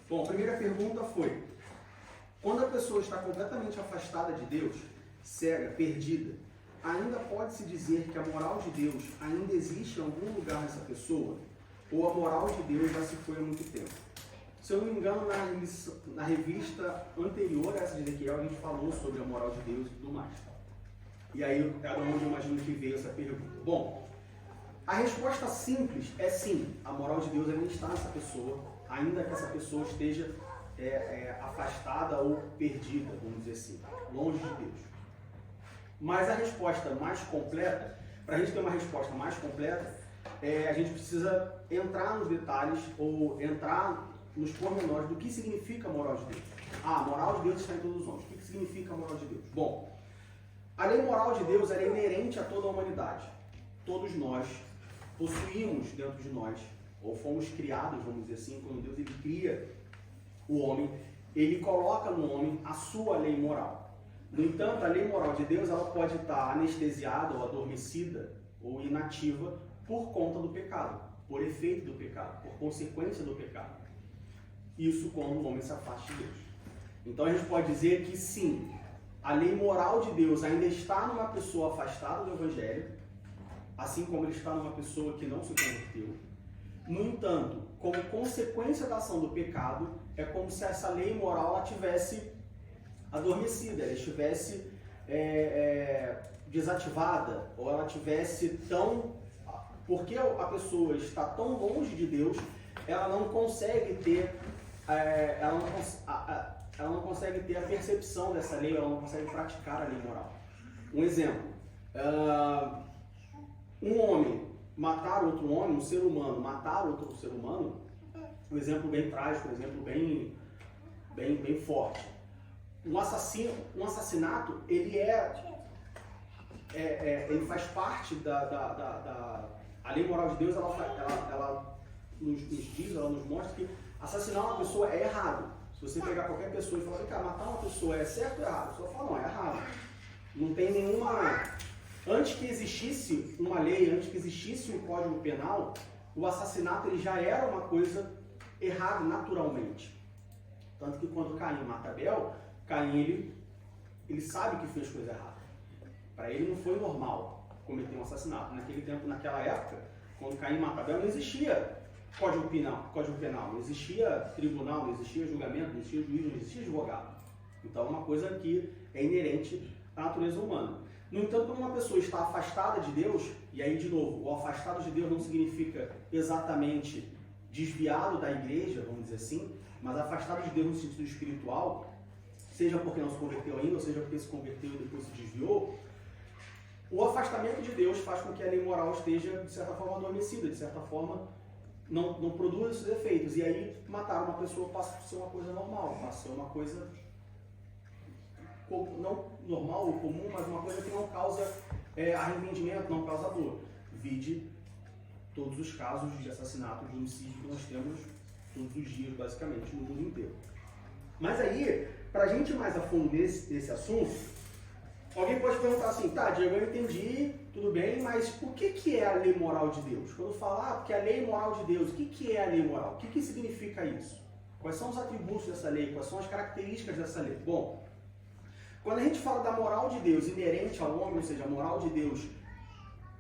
Bom, a primeira pergunta foi: quando a pessoa está completamente afastada de Deus, cega, perdida, ainda pode-se dizer que a moral de Deus ainda existe em algum lugar nessa pessoa? Ou a moral de Deus já se foi há muito tempo? Se eu não me engano, na revista anterior a essa de Ezequiel, a gente falou sobre a moral de Deus e tudo mais. E aí, era onde eu imagino que veio essa pergunta. Bom, a resposta simples é sim, a moral de Deus ainda está nessa pessoa, ainda que essa pessoa esteja afastada ou perdida, vamos dizer assim, longe de Deus. Mas a resposta mais completa, para a gente ter uma resposta mais completa, a gente precisa entrar nos detalhes ou entrar nos pormenores do que significa a moral de Deus. A moral de Deus está em todos os homens. O que significa a moral de Deus? Bom, a lei moral de Deus é inerente a toda a humanidade. Todos nós possuímos dentro de nós, ou fomos criados, vamos dizer assim, quando Deus ele cria o homem, ele coloca no homem a sua lei moral. No entanto, a lei moral de Deus ela pode estar anestesiada ou adormecida ou inativa por conta do pecado, por efeito do pecado, por consequência do pecado. Isso quando o homem se afasta de Deus. Então a gente pode dizer que sim, a lei moral de Deus ainda está numa pessoa afastada do Evangelho, assim como ele está numa pessoa que não se converteu. No entanto, como consequência da ação do pecado, é como se essa lei moral ela tivesse adormecida, ela estivesse desativada, ou ela tivesse tão... Porque a pessoa está tão longe de Deus, ela não consegue ter... ela não consegue ter a percepção dessa lei, ela não consegue praticar a lei moral. Um exemplo, um homem matar outro homem, um ser humano matar outro ser humano, um exemplo bem trágico, um exemplo bem forte. Um assassinato, ele faz parte a lei moral de Deus, ela nos diz, ela nos mostra que assassinar uma pessoa é errado. Se você pegar qualquer pessoa e falar, cara, matar uma pessoa é certo ou errado? A pessoa fala, não, é errado. Não tem nenhuma... Antes que existisse uma lei, antes que existisse um código penal, o assassinato ele já era uma coisa errada naturalmente. Tanto que quando Caim mata Abel, Caim ele sabe que fez coisa errada. Para ele não foi normal cometer um assassinato. Naquele tempo, naquela época, quando Caim mata Abel, não existia código penal, não existia tribunal, não existia julgamento, não existia juiz, não existia advogado. Então é uma coisa que é inerente à natureza humana. No entanto, quando uma pessoa está afastada de Deus, e aí de novo, o afastado de Deus não significa exatamente desviado da igreja, vamos dizer assim, mas afastado de Deus no sentido espiritual, seja porque não se converteu ainda, ou seja porque se converteu e depois se desviou, o afastamento de Deus faz com que a lei moral esteja, de certa forma, adormecida, de certa forma, não produza esses efeitos. E aí, matar uma pessoa passa a ser uma coisa normal, passa a ser uma coisa não normal ou comum, mas uma coisa que não causa arrependimento, não causa dor. Vide todos os casos de assassinato, de homicídio que nós temos todos os dias, basicamente, no mundo inteiro. Mas aí, para a gente ir mais a fundo desse assunto, alguém pode perguntar assim, tá, Diego, eu entendi, tudo bem, mas o que é a lei moral de Deus? Quando falar porque a lei moral de Deus, o que é a lei moral? O que significa isso? Quais são os atributos dessa lei? Quais são as características dessa lei? Bom, quando a gente fala da moral de Deus inerente ao homem, ou seja, a moral de Deus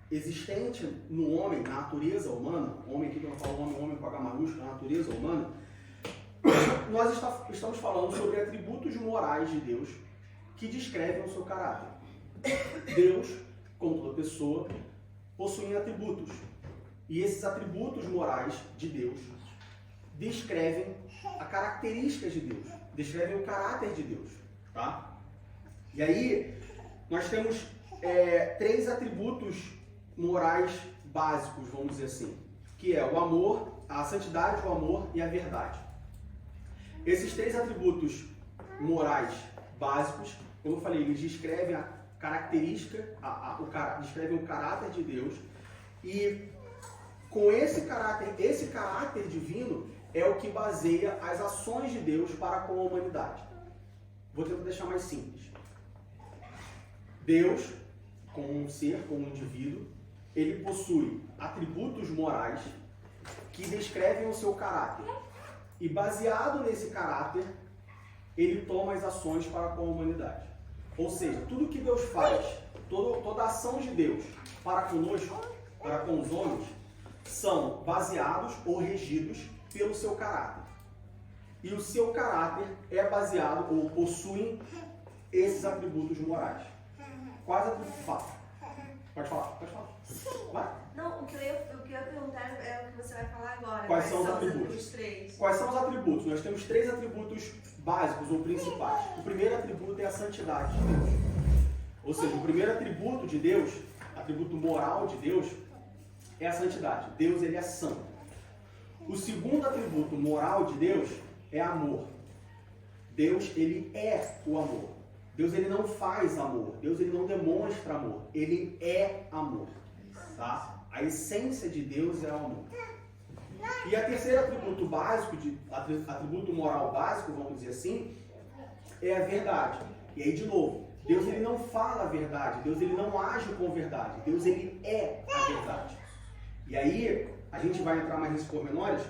existente no homem, na natureza humana, homem aqui que eu não falo homem com H maiúsculo, na natureza humana, nós estamos falando sobre atributos morais de Deus que descrevem o seu caráter. Deus, como toda pessoa, possui atributos. E esses atributos morais de Deus descrevem as características de Deus, descrevem o caráter de Deus. Tá? E aí, nós temos 3 atributos morais básicos, vamos dizer assim, que é o amor, a santidade, o amor e a verdade. Esses 3 atributos morais básicos, como eu falei, eles descrevem a característica, descrevem o caráter de Deus, e com esse caráter divino é o que baseia as ações de Deus para com a humanidade. Vou tentar deixar mais simples. Deus, como um ser, como um indivíduo, ele possui atributos morais que descrevem o seu caráter. E baseado nesse caráter, ele toma as ações para com a humanidade. Ou seja, tudo que Deus faz, toda a ação de Deus para conosco, para com os homens, são baseados ou regidos pelo seu caráter. E o seu caráter é baseado ou possui esses atributos morais. Quais atributos? Fala. Pode falar, pode falar. Vai. Não, o que eu ia perguntar é o que você vai falar agora. Quais são os atributos? Os três. Quais são os atributos? Nós temos 3 atributos básicos ou principais. O primeiro atributo é a santidade de Deus. Ou seja, o primeiro atributo de Deus, atributo moral de Deus, é a santidade. Deus, ele é santo. O segundo atributo moral de Deus é amor. Deus, ele é o amor. Deus, ele não faz amor. Deus, ele não demonstra amor. Ele é amor. Tá? A essência de Deus é o amor. E a terceira atributo básico, atributo moral básico, vamos dizer assim, é a verdade. E aí, de novo, Deus, ele não fala a verdade. Deus, ele não age com verdade. Deus, ele é a verdade. E aí, a gente vai entrar mais nesses pormenores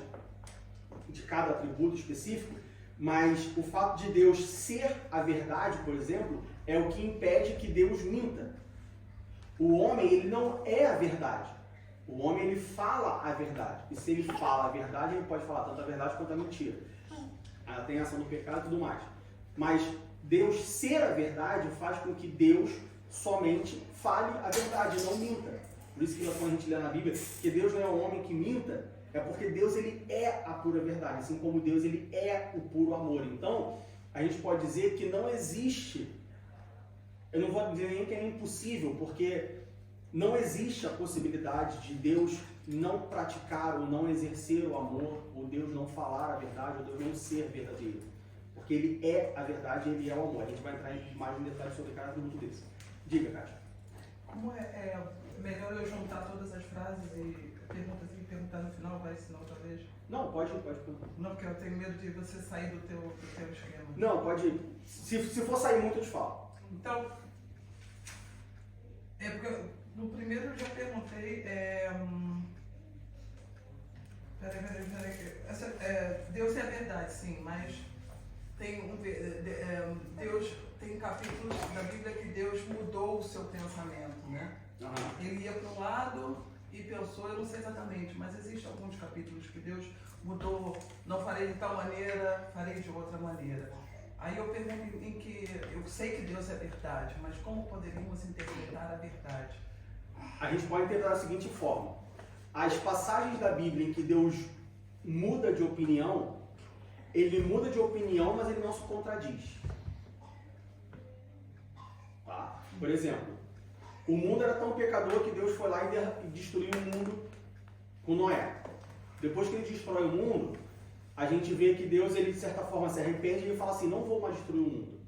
de cada atributo específico, mas o fato de Deus ser a verdade, por exemplo, é o que impede que Deus minta. O homem, ele não é a verdade. O homem, ele fala a verdade. E se ele fala a verdade, ele pode falar tanto a verdade quanto a mentira. Ela tem ação do pecado e tudo mais. Mas Deus ser a verdade faz com que Deus somente fale a verdade, não minta. Por isso que quando a gente lê na Bíblia que Deus não é um homem que minta, é porque Deus, ele é a pura verdade, assim como Deus, ele é o puro amor. Então, a gente pode dizer que não existe, eu não vou dizer nem que é impossível, porque não existe a possibilidade de Deus não praticar ou não exercer o amor, ou Deus não falar a verdade, ou Deus não ser verdadeiro. Porque ele é a verdade e ele é o amor. A gente vai entrar mais em detalhes sobre cada atributo desse. Diga, Kátia. Como é melhor eu juntar todas as frases e perguntar no final, vai, senão talvez... Não, pode. Não, porque eu tenho medo de você sair do teu esquema. Não, pode ir. Se for sair muito, eu te falo. Então, porque no primeiro eu já perguntei, peraí. Deus é a verdade, sim, mas Deus tem capítulos da Bíblia que Deus mudou o seu pensamento, né? Uhum. Ele ia para um lado e pensou, eu não sei exatamente, mas existem alguns capítulos que Deus mudou, não farei de tal maneira, farei de outra maneira. Aí eu pergunto em que, eu sei que Deus é verdade, mas como poderíamos interpretar a verdade? A gente pode interpretar da seguinte forma. As passagens da Bíblia em que Deus muda de opinião, ele muda de opinião, mas ele não se contradiz. Tá? Por exemplo, o mundo era tão pecador que Deus foi lá e destruiu o mundo com Noé. Depois que ele destrói o mundo, a gente vê que Deus, ele de certa forma se arrepende e ele fala assim, não vou mais destruir o mundo.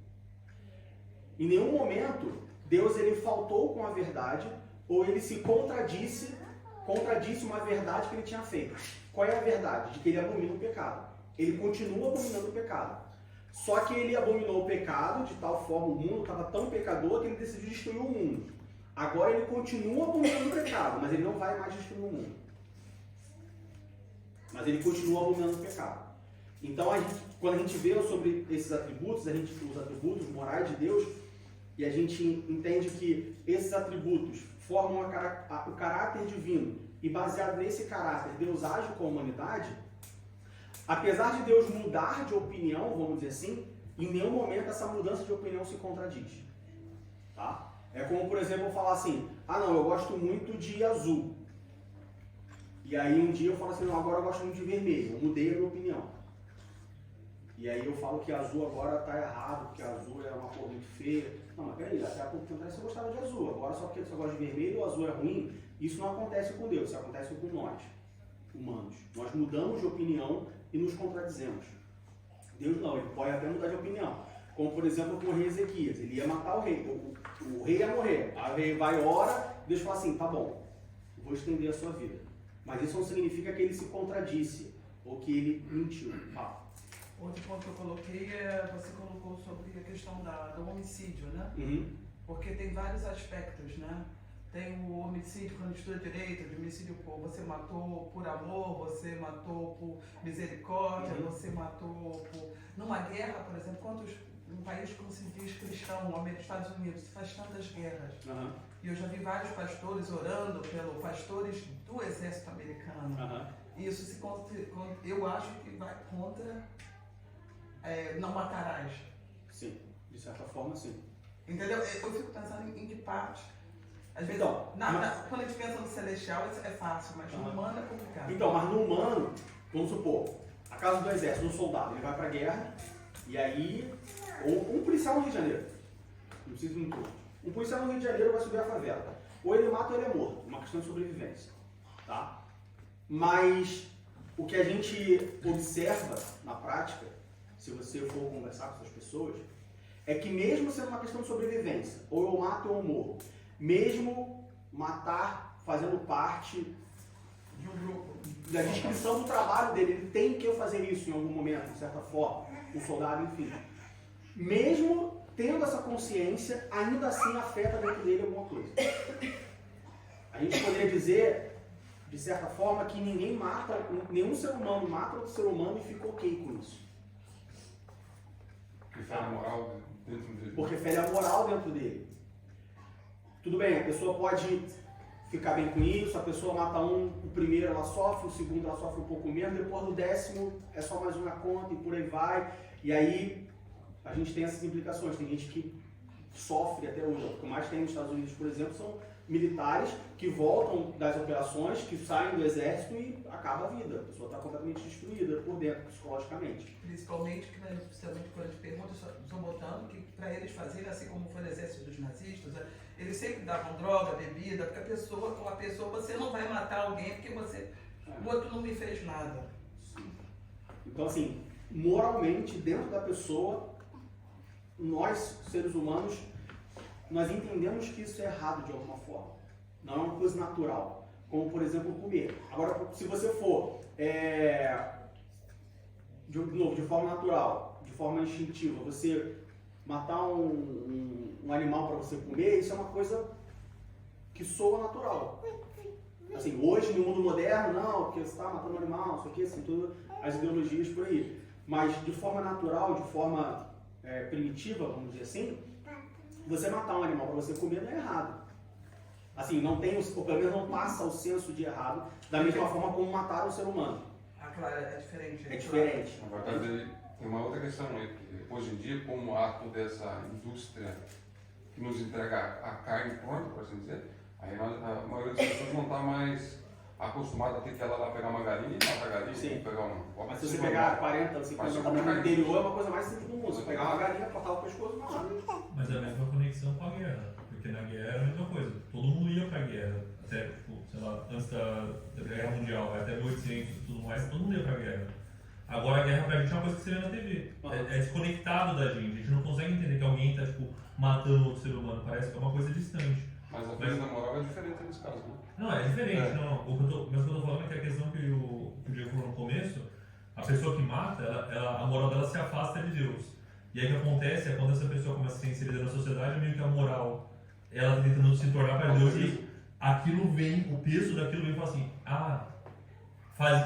Em nenhum momento, Deus, ele faltou com a verdade ou ele se contradisse uma verdade que ele tinha feito. Qual é a verdade? De que ele abomina o pecado. Ele continua abominando o pecado. Só que ele abominou o pecado de tal forma, o mundo estava tão pecador que ele decidiu destruir o mundo. Agora ele continua abominando o pecado, mas ele não vai mais destruir o mundo. Mas ele continua abominando o pecado. Então, quando a gente vê sobre esses atributos, os atributos morais de Deus, e a gente entende que esses atributos formam o caráter divino, e baseado nesse caráter, Deus age com a humanidade, apesar de Deus mudar de opinião, vamos dizer assim, em nenhum momento essa mudança de opinião se contradiz. Tá? É como, por exemplo, eu falar assim, não, eu gosto muito de azul. E aí um dia eu falo assim, não, agora eu gosto muito de vermelho, eu mudei a minha opinião. E aí eu falo que azul agora está errado, porque azul é uma cor muito feia. Não, mas peraí, até há pouco tempo você gostava de azul, agora só porque você gosta de vermelho, o azul é ruim. Isso não acontece com Deus, isso acontece com nós, humanos. Nós mudamos de opinião e nos contradizemos. Deus não, ele pode até mudar de opinião. Como, por exemplo, com o rei Ezequias. Ele ia matar o rei. O rei ia morrer. Aí o rei vai e ora, Deus fala assim, tá bom, vou estender a sua vida. Mas isso não significa que ele se contradisse ou que ele mentiu. Outro ponto que eu coloquei você colocou sobre a questão do homicídio, né? Uhum. Porque tem vários aspectos, né? Tem o homicídio, quando estuda direito, de homicídio por você matou por amor, você matou por misericórdia, você matou por... Numa guerra, por exemplo, um país como se diz cristão, como os Estados Unidos, faz tantas guerras. E eu já vi vários pastores orando pelos pastores do exército americano. E isso eu acho que vai contra não matarás. Sim, de certa forma sim. Entendeu? Eu fico pensando em que parte. Às vezes, Então, quando a gente pensa no celestial, isso é fácil, mas no humano é complicado. Então, mas no humano, vamos supor, a casa do exército, um soldado, ele vai pra guerra, e aí, ou um policial no Rio de Janeiro, não preciso muito. Um policial no Rio de Janeiro vai subir a favela. Ou ele mata ou ele é morto, uma questão de sobrevivência. Tá? Mas o que a gente observa na prática, se você for conversar com essas pessoas, é que mesmo sendo uma questão de sobrevivência, ou eu mato ou eu morro, mesmo matar fazendo parte De um grupo. da descrição do trabalho dele, ele tem que fazer isso em algum momento, de certa forma, um soldado, enfim. Mesmo tendo essa consciência, ainda assim afeta dentro dele alguma coisa. A gente poderia dizer, de certa forma, que nenhum ser humano mata outro ser humano e fica ok com isso. Que fere a moral dentro dele. Porque fere a moral dentro dele. Tudo bem, a pessoa pode ficar bem com isso, a pessoa mata o primeiro ela sofre, o segundo ela sofre um pouco menos, depois do 10º é só mais um na conta e por aí vai. E aí a gente tem essas implicações, tem gente que sofre até hoje. O que mais tem nos Estados Unidos, por exemplo, são militares que voltam das operações, que saem do exército e acaba a vida. A pessoa está completamente destruída por dentro, psicologicamente. Principalmente, principalmente quando a gente pergunta, estão botando que para eles fazerem, assim como foi no exército dos nazistas, eles sempre davam droga, bebida, porque a pessoa, você não vai matar alguém porque o outro não me fez nada. Então, assim, moralmente, dentro da pessoa, nós, seres humanos, nós entendemos que isso é errado de alguma forma. Não é uma coisa natural. Como, por exemplo, comer. Agora, se você for, de forma natural, de forma instintiva, você matar um animal para você comer, isso é uma coisa que soa natural. Assim, hoje, no mundo moderno, não, porque você está matando um animal, isso aqui, assim, todas as ideologias por aí. Mas, de forma natural, de forma primitiva, vamos dizer assim, você matar um animal para você comer não é errado. Assim, não tem, ou pelo menos não passa o senso de errado, da mesma forma como matar um ser humano. Ah, claro, é diferente. É diferente. Na verdade, tem uma outra questão aí, que hoje em dia, como há toda essa indústria que nos entrega a carne pronta, por assim dizer, aí a maioria das pessoas não está mais acostumada a ter que ir lá pegar uma galinha e matar a galinha. Sim. Pegar Mas se você pegar 40, 50 anos no interior, é uma coisa mais simples do mundo. Você pegar uma galinha, cortar o pescoço e matar. Mas é a mesma conexão com a guerra, porque na guerra é a mesma coisa. Todo mundo ia pra guerra, até, tipo, sei lá, antes da Guerra Mundial, até 1800 e tudo mais, todo mundo ia pra guerra. Agora a guerra pra gente é uma coisa que você vê na TV. É desconectado da gente, a gente não consegue entender que alguém tá, tipo, matando outro ser humano, parece que é uma coisa distante. Mas a coisa da moral é diferente nesse caso, né? Não, é diferente, não. Mas o que eu tô falando é que a questão que o Diego falou no começo, a pessoa que mata, a moral dela se afasta de Deus. E aí o que acontece é quando essa pessoa começa a ser inserida na sociedade, meio que a moral, ela tá tentando se tornar para Deus e aquilo vem, o peso daquilo vem e fala assim,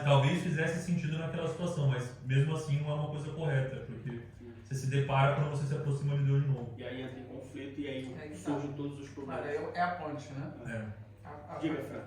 talvez fizesse sentido naquela situação, mas mesmo assim não é uma coisa correta, porque você se depara quando você se aproxima de Deus de novo. E aí entra em conflito e aí surgem todos os problemas. Claro, é a ponte, né? Diga, Fran.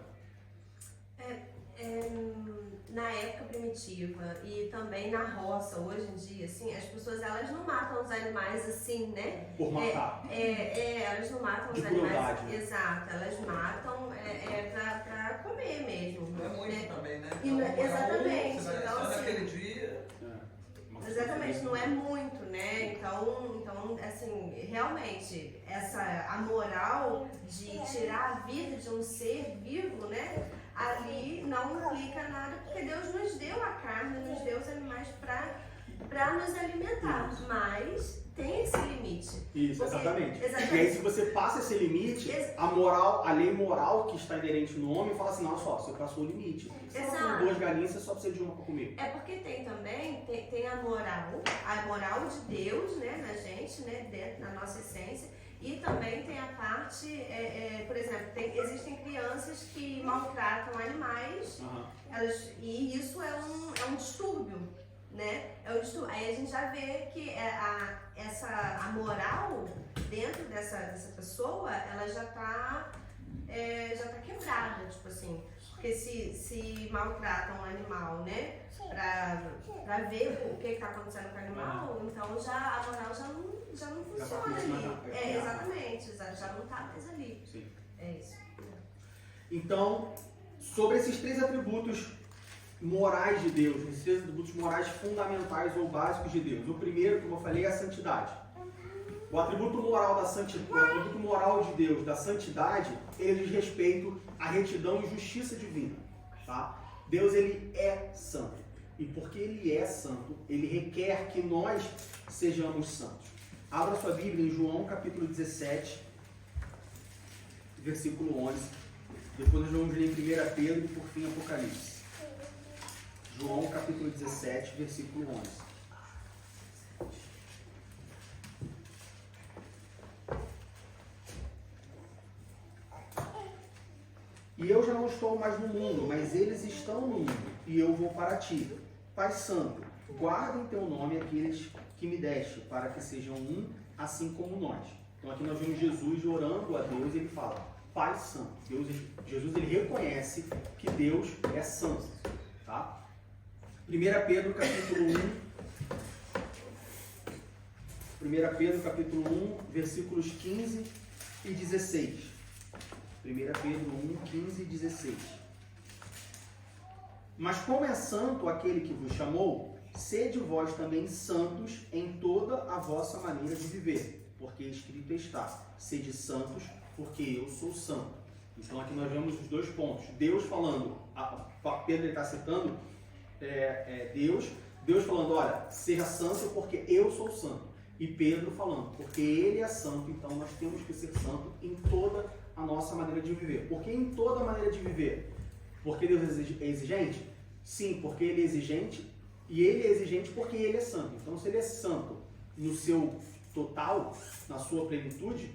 Na época primitiva e também na roça, hoje em dia, assim, as pessoas elas não matam os animais assim, né? Por matar. Elas não matam De os animais. crueldade, né? Exato, elas matam pra comer mesmo. Não é muito também, né? E exatamente. Você vai Então, só assim, naquele dia. exatamente, não é muito, né? Então, assim, realmente, a moral de tirar a vida de um ser vivo, né? Ali não implica nada, porque Deus nos deu a carne, nos deu os animais para nos alimentar, mas tem esse limite. Isso, Porque, exatamente. exatamente. E aí, se você passa esse limite, a lei moral que está inerente no homem fala assim, não, só, você passou o limite. Você está matando 2 galinhas, você só precisa de uma para comer. É porque tem também, tem a moral de Deus, né, na gente, né, dentro da nossa essência, E também tem a parte, por exemplo, existem crianças que maltratam animais, e isso é um distúrbio, né? É um distúrbio. Aí a gente já vê que a moral dentro dessa pessoa, ela já tá quebrada, tipo assim. Porque se maltratam um animal, né? Pra ver o que está acontecendo com o animal, então a moral já não funciona ali. Exatamente, já não está mais ali. Sim. É isso. Então, sobre esses 3 atributos morais de Deus, esses 3 atributos morais fundamentais ou básicos de Deus. O primeiro, como eu falei, é a santidade. O atributo moral de Deus, da santidade, ele diz respeito à retidão e justiça divina. Tá? Deus, ele é santo. E porque ele é santo, ele requer que nós sejamos santos. Abra sua Bíblia em João capítulo 17, versículo 11. Depois nós vamos ler em 1 Pedro e por fim Apocalipse. João capítulo 17, versículo 11. E eu já não estou mais no mundo, mas eles estão no mundo, e eu vou para ti. Pai Santo, guarda em teu nome aqueles que me deste, para que sejam um, assim como nós. Então aqui nós vemos Jesus orando a Deus, e ele fala, Pai Santo. Jesus ele reconhece que Deus é santo. Tá? 1 Pedro capítulo 1, versículos 15 e 16. 1 Pedro 1, 15 e 16. Mas como é santo aquele que vos chamou, sede vós também santos em toda a vossa maneira de viver, porque escrito está, sede santos, porque eu sou santo. Então aqui nós vemos os 2 pontos. Deus falando, Pedro está citando Deus falando, olha, seja santo porque eu sou santo. E Pedro falando, porque ele é santo, então nós temos que ser santo em toda a nossa maneira de viver. Por que em toda a maneira de viver? Porque Deus é exigente? Sim, porque ele é exigente, e ele é exigente porque ele é santo. Então, se ele é santo no seu total, na sua plenitude,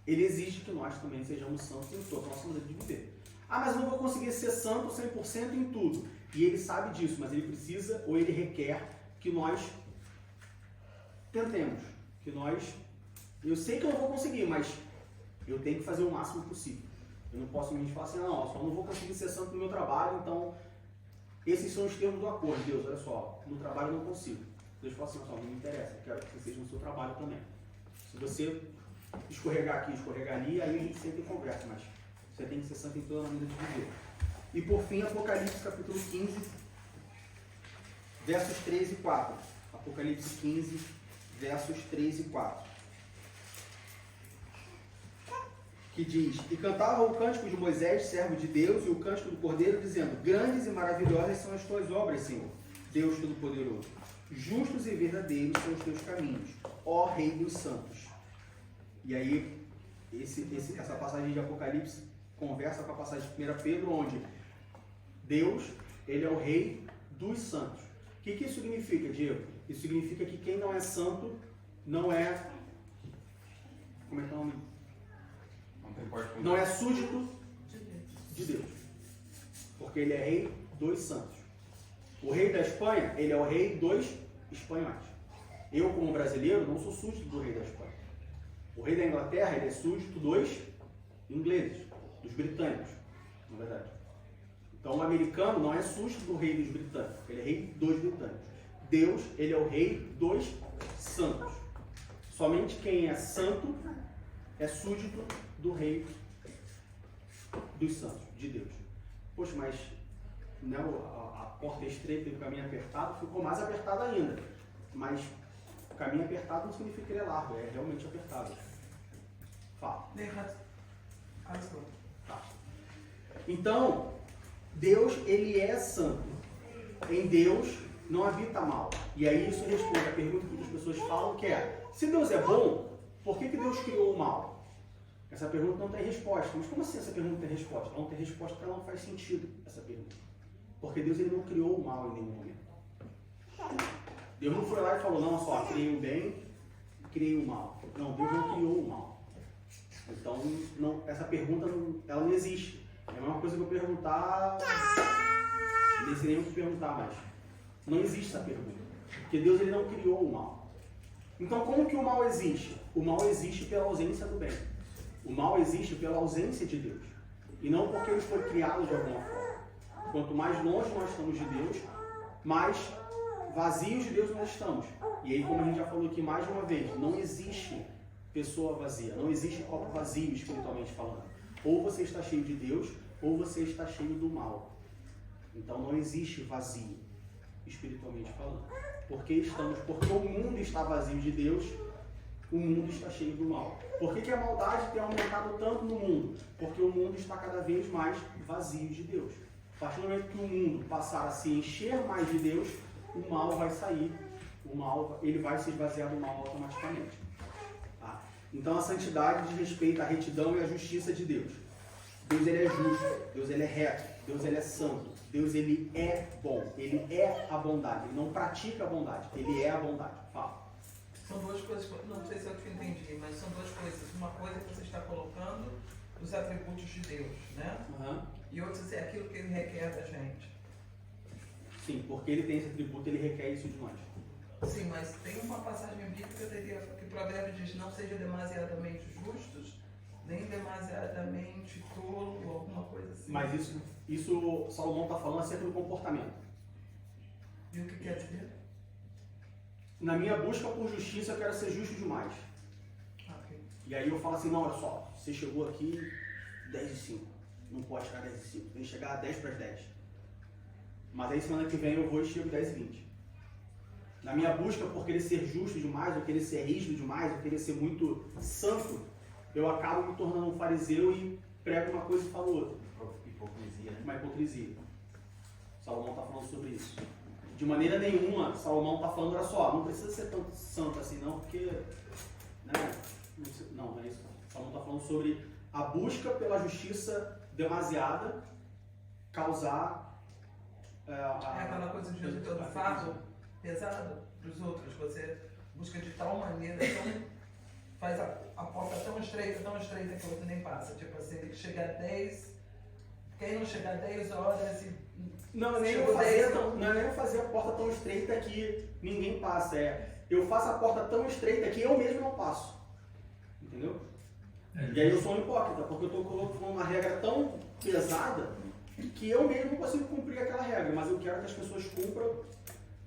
ele exige que nós também sejamos santos em toda a nossa maneira de viver. Ah, mas eu não vou conseguir ser santo 100% em tudo. E ele sabe disso, mas ele precisa, ou ele requer, que nós tentemos. Eu sei que eu não vou conseguir, mas eu tenho que fazer o máximo possível. Eu não posso me falar assim, não, eu só não vou conseguir ser santo no meu trabalho, então esses são os termos do acordo. Deus, olha só, no trabalho eu não consigo. Deus fala assim, só não me interessa, eu quero que você seja no seu trabalho também. Se você escorregar aqui, escorregar ali, aí a gente sempre conversa, mas você tem que ser santo em toda a maneira de viver. E por fim, Apocalipse capítulo 15, versos 3 e 4. Apocalipse 15, versos 3 e 4. Que diz, e cantava o cântico de Moisés, servo de Deus, e o cântico do Cordeiro, dizendo, grandes e maravilhosas são as tuas obras, Senhor, Deus Todo-Poderoso. Justos e verdadeiros são os teus caminhos, ó Rei dos Santos. E aí, essa passagem de Apocalipse conversa com a passagem de 1 Pedro, onde Deus, ele é o Rei dos Santos. O que isso significa, Diego? Isso significa que quem não é santo não é... Como é que é o nome? Não é súdito de Deus. Porque ele é Rei dos Santos. O Rei da Espanha, ele é o Rei dos espanhóis. Eu, como brasileiro, não sou súdito do Rei da Espanha. O Rei da Inglaterra, ele é súdito dos ingleses, dos britânicos, na verdade. Então, o americano não é súdito do Rei dos britânicos, ele é Rei dos britânicos. Deus, ele é o Rei dos santos. Somente quem é santo é súdito do Rei dos santos, de Deus. Poxa, mas né, a porta estreita e o caminho apertado ficou mais apertado ainda. Mas o caminho apertado não significa que ele é largo, é realmente apertado. Fala. Tá. Então, Deus, ele é santo. Em Deus não habita mal. E aí isso responde a pergunta que as pessoas falam, que é, se Deus é bom, por que Deus criou o mal? Essa pergunta não tem resposta. Mas como assim essa pergunta tem resposta? Ela não tem resposta porque ela não faz sentido, essa pergunta. Porque Deus, ele não criou o mal em nenhum momento. Deus não foi lá e falou, não, só criei o bem criei o mal. Não, Deus não criou o mal. Então, não, essa pergunta ela não existe. É a mesma coisa que eu perguntar, não sei nem o que perguntar mais. Não existe essa pergunta. Porque Deus ele não criou o mal. Então, como que o mal existe? O mal existe pela ausência do bem. O mal existe pela ausência de Deus. E não porque ele foi criado de alguma forma. Quanto mais longe nós estamos de Deus, mais vazios de Deus nós estamos. E aí, como a gente já falou aqui mais de uma vez, não existe pessoa vazia, não existe copo vazio espiritualmente falando. Ou você está cheio de Deus, ou você está cheio do mal. Então não existe vazio espiritualmente falando. Porque o mundo está vazio de Deus, o mundo está cheio do mal. Por que a maldade tem aumentado tanto no mundo? Porque o mundo está cada vez mais vazio de Deus. A partir do momento que o mundo passar a se encher mais de Deus, o mal vai sair, o mal ele vai se esvaziar do mal automaticamente. Tá? Então a santidade diz respeito à retidão e à justiça de Deus. Deus ele é justo, Deus ele é reto, Deus ele é santo, Deus ele é bom, ele é a bondade, ele não pratica a bondade, ele é a bondade. Fala. São duas coisas, não sei se eu te entendi, mas são duas coisas. Uma coisa é que você está colocando os atributos de Deus, né? Uhum. E outra é aquilo que ele requer da gente. Sim, porque ele tem esse atributo, ele requer isso de nós. Sim, mas tem uma passagem bíblica que o provérbio diz: não seja demasiadamente justos, nem demasiadamente tolo, ou alguma coisa assim. Mas isso Salomão está falando acerca do comportamento. E o que quer dizer? Na minha busca por justiça, eu quero ser justo demais. Okay. E aí eu falo assim, não, olha só, você chegou aqui 10 e 5, não pode chegar 10 e 5, tem que chegar a 10 para as 10. Mas aí semana que vem eu vou e chego 10 e 20. Na minha busca por querer ser justo demais, ou querer ser rígido demais, ou querer ser muito santo, eu acabo me tornando um fariseu e prego uma coisa e falo outra. Hipocrisia, né? Uma hipocrisia. Salomão está falando sobre isso. De maneira nenhuma, Salomão está falando, olha só, não precisa ser tão santo assim não, porque... Né? Não é isso. Salomão está falando sobre a busca pela justiça demasiada causar... É aquela coisa de todo fardo pesado para os outros. Você busca de tal maneira, faz a porta tão estreita que o outro nem passa. Tipo assim, tem que chegar a 10, quem não chegar a 10 horas e... Não é nem eu fazer a porta tão estreita que ninguém passa. Eu faço a porta tão estreita que eu mesmo não passo. Entendeu? E aí eu sou um hipócrita, porque eu estou colocando uma regra tão pesada que eu mesmo não consigo cumprir aquela regra, mas eu quero que as pessoas cumpram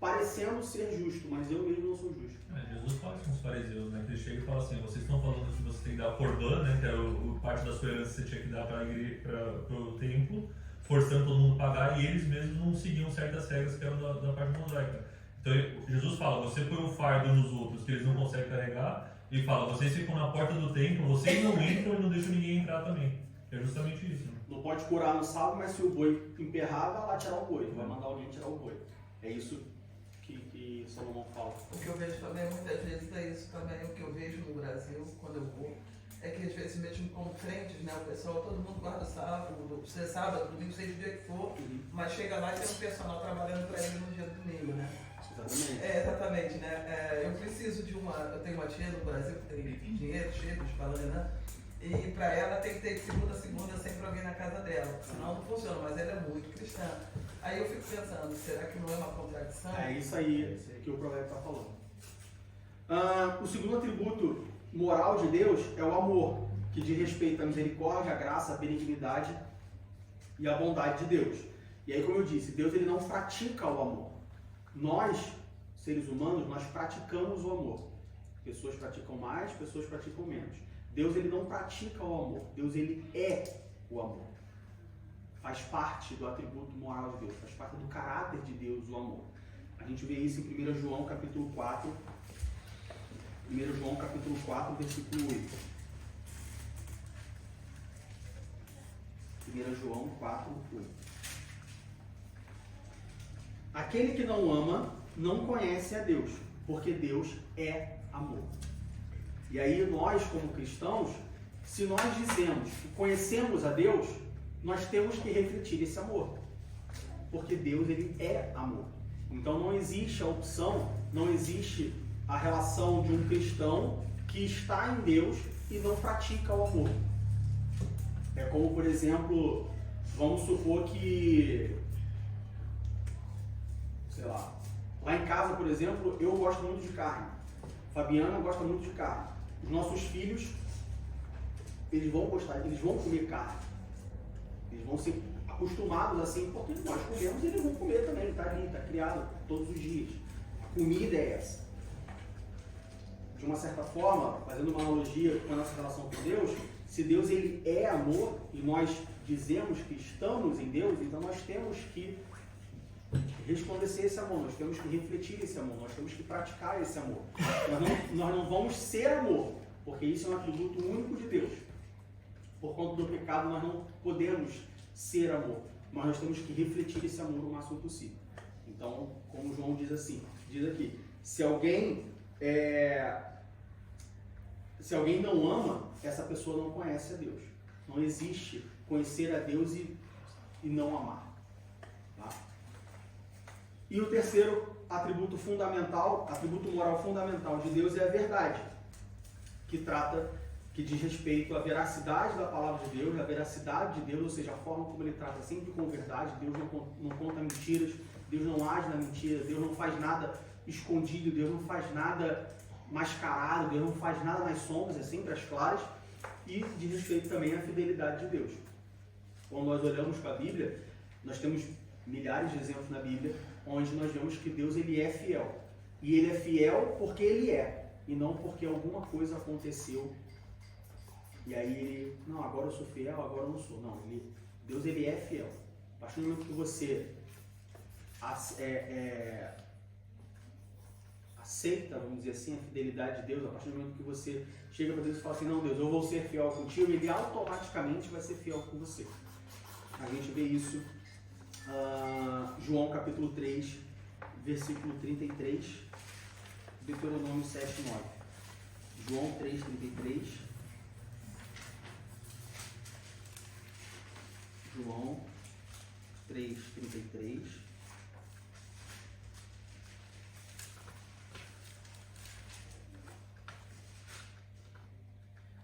parecendo ser justo, mas eu mesmo não sou justo. Jesus fala isso com os fariseus, né? Que ele chega e fala assim, vocês estão falando que você tem que dar corbã, né? Que era parte da sua herança que você tinha que dar para o templo, forçando todo mundo a pagar, e eles mesmos não seguiam certas regras que eram da parte mosaica. Então Jesus fala, você põe um fardo nos outros que eles não conseguem carregar, e fala, vocês ficam na porta do templo, vocês não entram e não deixam ninguém entrar também. É justamente isso. Né? Não pode curar no sábado, mas se o boi emperrar, vai lá tirar o boi, vai mandar alguém tirar o boi. É isso que Salomão fala. O que eu vejo também, muitas vezes, é isso também, o que eu vejo no Brasil, quando eu vou, é que às vezes mesmo como crentes, né, o pessoal, todo mundo guarda o sábado, seja sábado, domingo, seja o dia que for, mas chega lá e tem um personal trabalhando para ele no dia do domingo, né? Exatamente. Exatamente, né? Eu preciso de eu tenho uma tia no Brasil que tem dinheiro, cheio de falando, né? E para ela tem que ter de segunda a segunda sempre alguém na casa dela, senão não funciona, mas ela é muito cristã. Aí eu fico pensando, será que não é uma contradição? É isso aí que o provérbio está falando. O segundo atributo moral de Deus é o amor, que diz respeito à misericórdia, à graça, à benignidade e à bondade de Deus. E aí, como eu disse, Deus ele não pratica o amor. Nós, seres humanos, nós praticamos o amor. Pessoas praticam mais, pessoas praticam menos. Deus ele não pratica o amor. Deus ele é o amor. Faz parte do atributo moral de Deus, faz parte do caráter de Deus o amor. A gente vê isso em 1 João capítulo 4. 1 João capítulo 4, versículo 8. 1 João 4, 8. Aquele que não ama não conhece a Deus, porque Deus é amor. E aí nós, como cristãos, se nós dizemos que conhecemos a Deus, nós temos que refletir esse amor. Porque Deus ele é amor. Então não existe a opção, não existe a relação de um cristão que está em Deus e não pratica o amor. É como, por exemplo, vamos supor que, sei lá, lá em casa, por exemplo, eu gosto muito de carne. Fabiana gosta muito de carne. Os nossos filhos, eles vão gostar, eles vão comer carne. Eles vão ser acostumados assim, porque nós comemos e eles vão comer também. Está ali, está criado todos os dias. A comida é essa. De uma certa forma, fazendo uma analogia com a nossa relação com Deus, se Deus ele é amor e nós dizemos que estamos em Deus, então nós temos que resplandecer esse amor, nós temos que refletir esse amor, nós temos que praticar esse amor. Nós não vamos ser amor, porque isso é um atributo único de Deus. Por conta do pecado, nós não podemos ser amor, mas nós temos que refletir esse amor o máximo possível. Então, como João diz assim, diz aqui, se alguém não ama, essa pessoa não conhece a Deus. Não existe conhecer a Deus e não amar. Tá? E o terceiro atributo fundamental, atributo moral fundamental de Deus é a verdade, que diz respeito à veracidade da palavra de Deus, a veracidade de Deus, ou seja, a forma como ele trata sempre com verdade. Deus não conta mentiras, Deus não age na mentira, Deus não faz nada escondido, Deus não faz nada mascarado, Deus não faz nada nas sombras, é sempre às claras. E diz respeito também à fidelidade de Deus. Quando nós olhamos para a Bíblia, nós temos milhares de exemplos na Bíblia onde nós vemos que Deus ele é fiel. E ele é fiel porque ele é, e não porque alguma coisa aconteceu. E aí ele, não, agora eu sou fiel, agora eu não sou. Não, Deus ele é fiel. A partir do momento que você aceita, vamos dizer assim, a fidelidade de Deus, a partir do momento que você chega para Deus e fala assim, não, Deus, eu vou ser fiel contigo, ele automaticamente vai ser fiel com você. A gente vê isso, João capítulo 3, versículo 33, Deuteronômio 7, 9. João 3, 33. João 3, 33.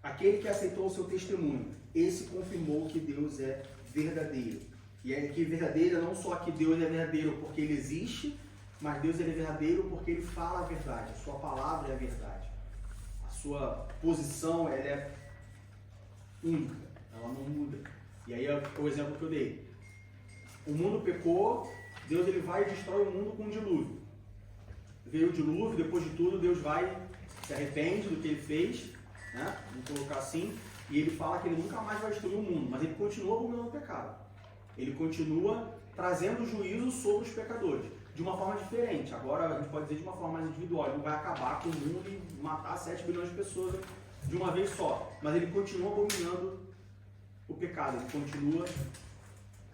Aquele que aceitou o seu testemunho, esse confirmou que Deus é verdadeiro. E é que verdadeiro não só que Deus é verdadeiro porque ele existe, mas Deus ele é verdadeiro porque ele fala a verdade. A sua palavra é a verdade. A sua posição ela é única, ela não muda. E aí é o exemplo que eu dei. O mundo pecou, Deus ele vai e destrói o mundo com um dilúvio. Veio o dilúvio, depois de tudo Deus vai, se arrepende do que ele fez, né? Vamos colocar assim, e ele fala que ele nunca mais vai destruir o mundo, mas ele continua abominando o pecado. Ele continua trazendo juízo sobre os pecadores, de uma forma diferente. Agora a gente pode dizer de uma forma mais individual, ele não vai acabar com o mundo e matar 7 bilhões de pessoas de uma vez só, mas ele continua abominando o pecado, ele continua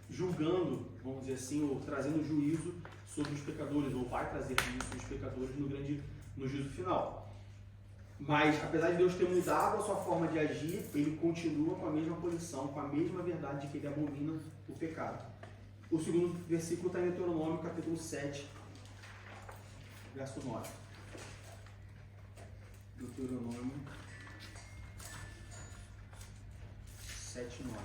julgando, vamos dizer assim, ou trazendo juízo sobre os pecadores, ou vai trazer juízo sobre os pecadores no juízo final. Mas, apesar de Deus ter mudado a sua forma de agir, ele continua com a mesma posição, com a mesma verdade de que ele abomina o pecado. O segundo versículo está em Deuteronômio, capítulo 7, verso 9. Deuteronômio 7, 9.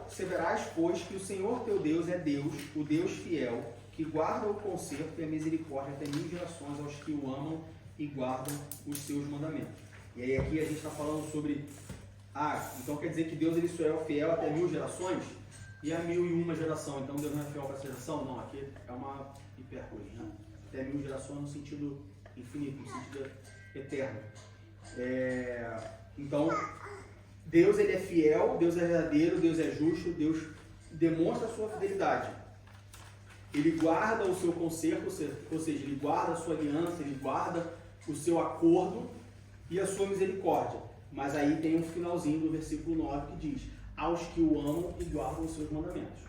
Saberás, pois, que o Senhor teu Deus é Deus, o Deus fiel, que guarda o conserto e a misericórdia até 1000 gerações aos que o amam e guardam os seus mandamentos. E aí aqui a gente está falando sobre, então quer dizer que Deus ele só é fiel até 1000 gerações? E a 1001 geração, então Deus não é fiel para essa geração? Não, aqui é uma hipérbole, né? Até 1000 gerações no sentido infinito, no sentido eterno. Então, Deus ele é fiel, Deus é verdadeiro, Deus é justo, Deus demonstra a sua fidelidade. Ele guarda o seu conserto, ou seja, ele guarda a sua aliança, ele guarda o seu acordo e a sua misericórdia. Mas aí tem um finalzinho do versículo 9 que diz, aos que o amam e guardam os seus mandamentos.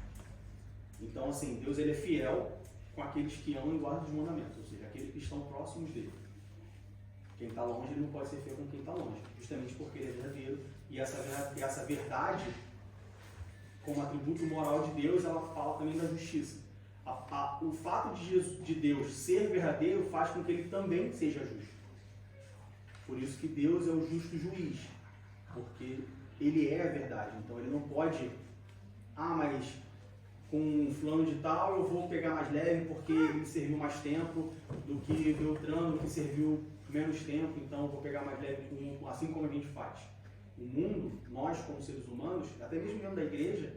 Então, assim, Deus ele é fiel com aqueles que amam e guardam os mandamentos, ou seja, aqueles que estão próximos dele. Quem está longe, ele não pode ser fiel com quem está longe, justamente porque ele é verdadeiro. E essa verdade, como atributo moral de Deus, ela fala também da justiça. O fato de Deus ser verdadeiro faz com que ele também seja justo. Por isso que Deus é o justo juiz, porque ele é a verdade. Então ele não pode, mas com fulano de tal eu vou pegar mais leve porque ele serviu mais tempo do que Beltrano, que serviu menos tempo, então eu vou pegar mais leve com um, assim como a gente faz. O mundo, nós como seres humanos, até mesmo dentro da igreja,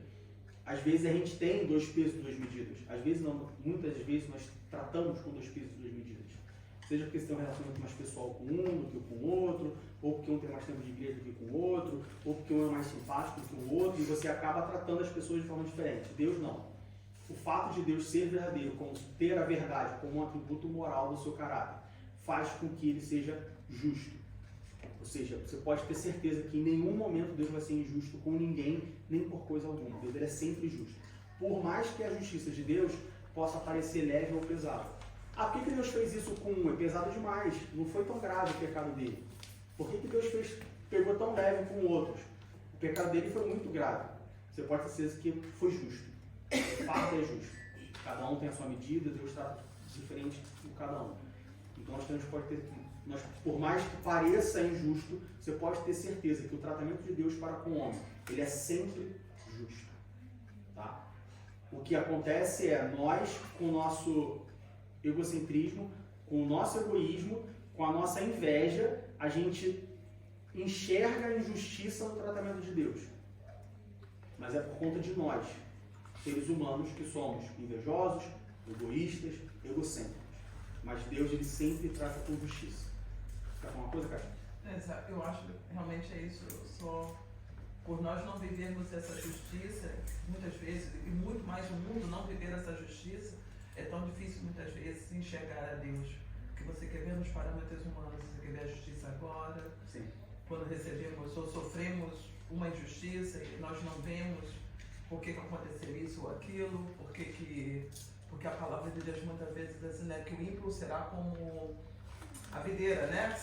às vezes a gente tem 2 pesos e 2 medidas. Às vezes não, muitas vezes nós tratamos com 2 pesos e 2 medidas. Seja porque você tem um relacionamento mais pessoal com um do que com o outro, ou porque um tem mais tempo de igreja do que com o outro, ou porque um é mais simpático do que o outro, e você acaba tratando as pessoas de forma diferente. Deus não. O fato de Deus ser verdadeiro, como ter a verdade como um atributo moral do seu caráter, faz com que ele seja justo. Ou seja, você pode ter certeza que em nenhum momento Deus vai ser injusto com ninguém, nem por coisa alguma. Deus ele é sempre justo. Por mais que a justiça de Deus possa parecer leve ou pesada. Por que Deus fez isso com um? É pesado demais. Não foi tão grave o pecado dele. Por que Deus pegou tão leve com outros? O pecado dele foi muito grave. Você pode ter certeza que foi justo. O fato é justo. Cada um tem a sua medida, Deus trata diferente de cada um. Então por mais que pareça injusto, você pode ter certeza que o tratamento de Deus para com o homem, ele é sempre justo. Tá? O que acontece é nós, com o nosso egocentrismo, com o nosso egoísmo, com a nossa inveja, a gente enxerga a injustiça no tratamento de Deus. Mas é por conta de nós, seres humanos, que somos invejosos, egoístas, egocêntricos. Mas Deus, ele sempre trata com justiça. Quer falar uma coisa, Cátia? Exato, eu acho que realmente é isso. Só por nós não vivermos essa justiça, muitas vezes, e muito mais o mundo não viver essa justiça, é tão difícil muitas vezes enxergar a Deus. Porque você quer ver nos parâmetros humanos, você quer ver a justiça agora. Sim. Quando recebemos ou sofremos uma injustiça e nós não vemos por que aconteceu isso ou aquilo, porque a palavra de Deus muitas vezes diz assim, né, que o ímpio será como a videira, né?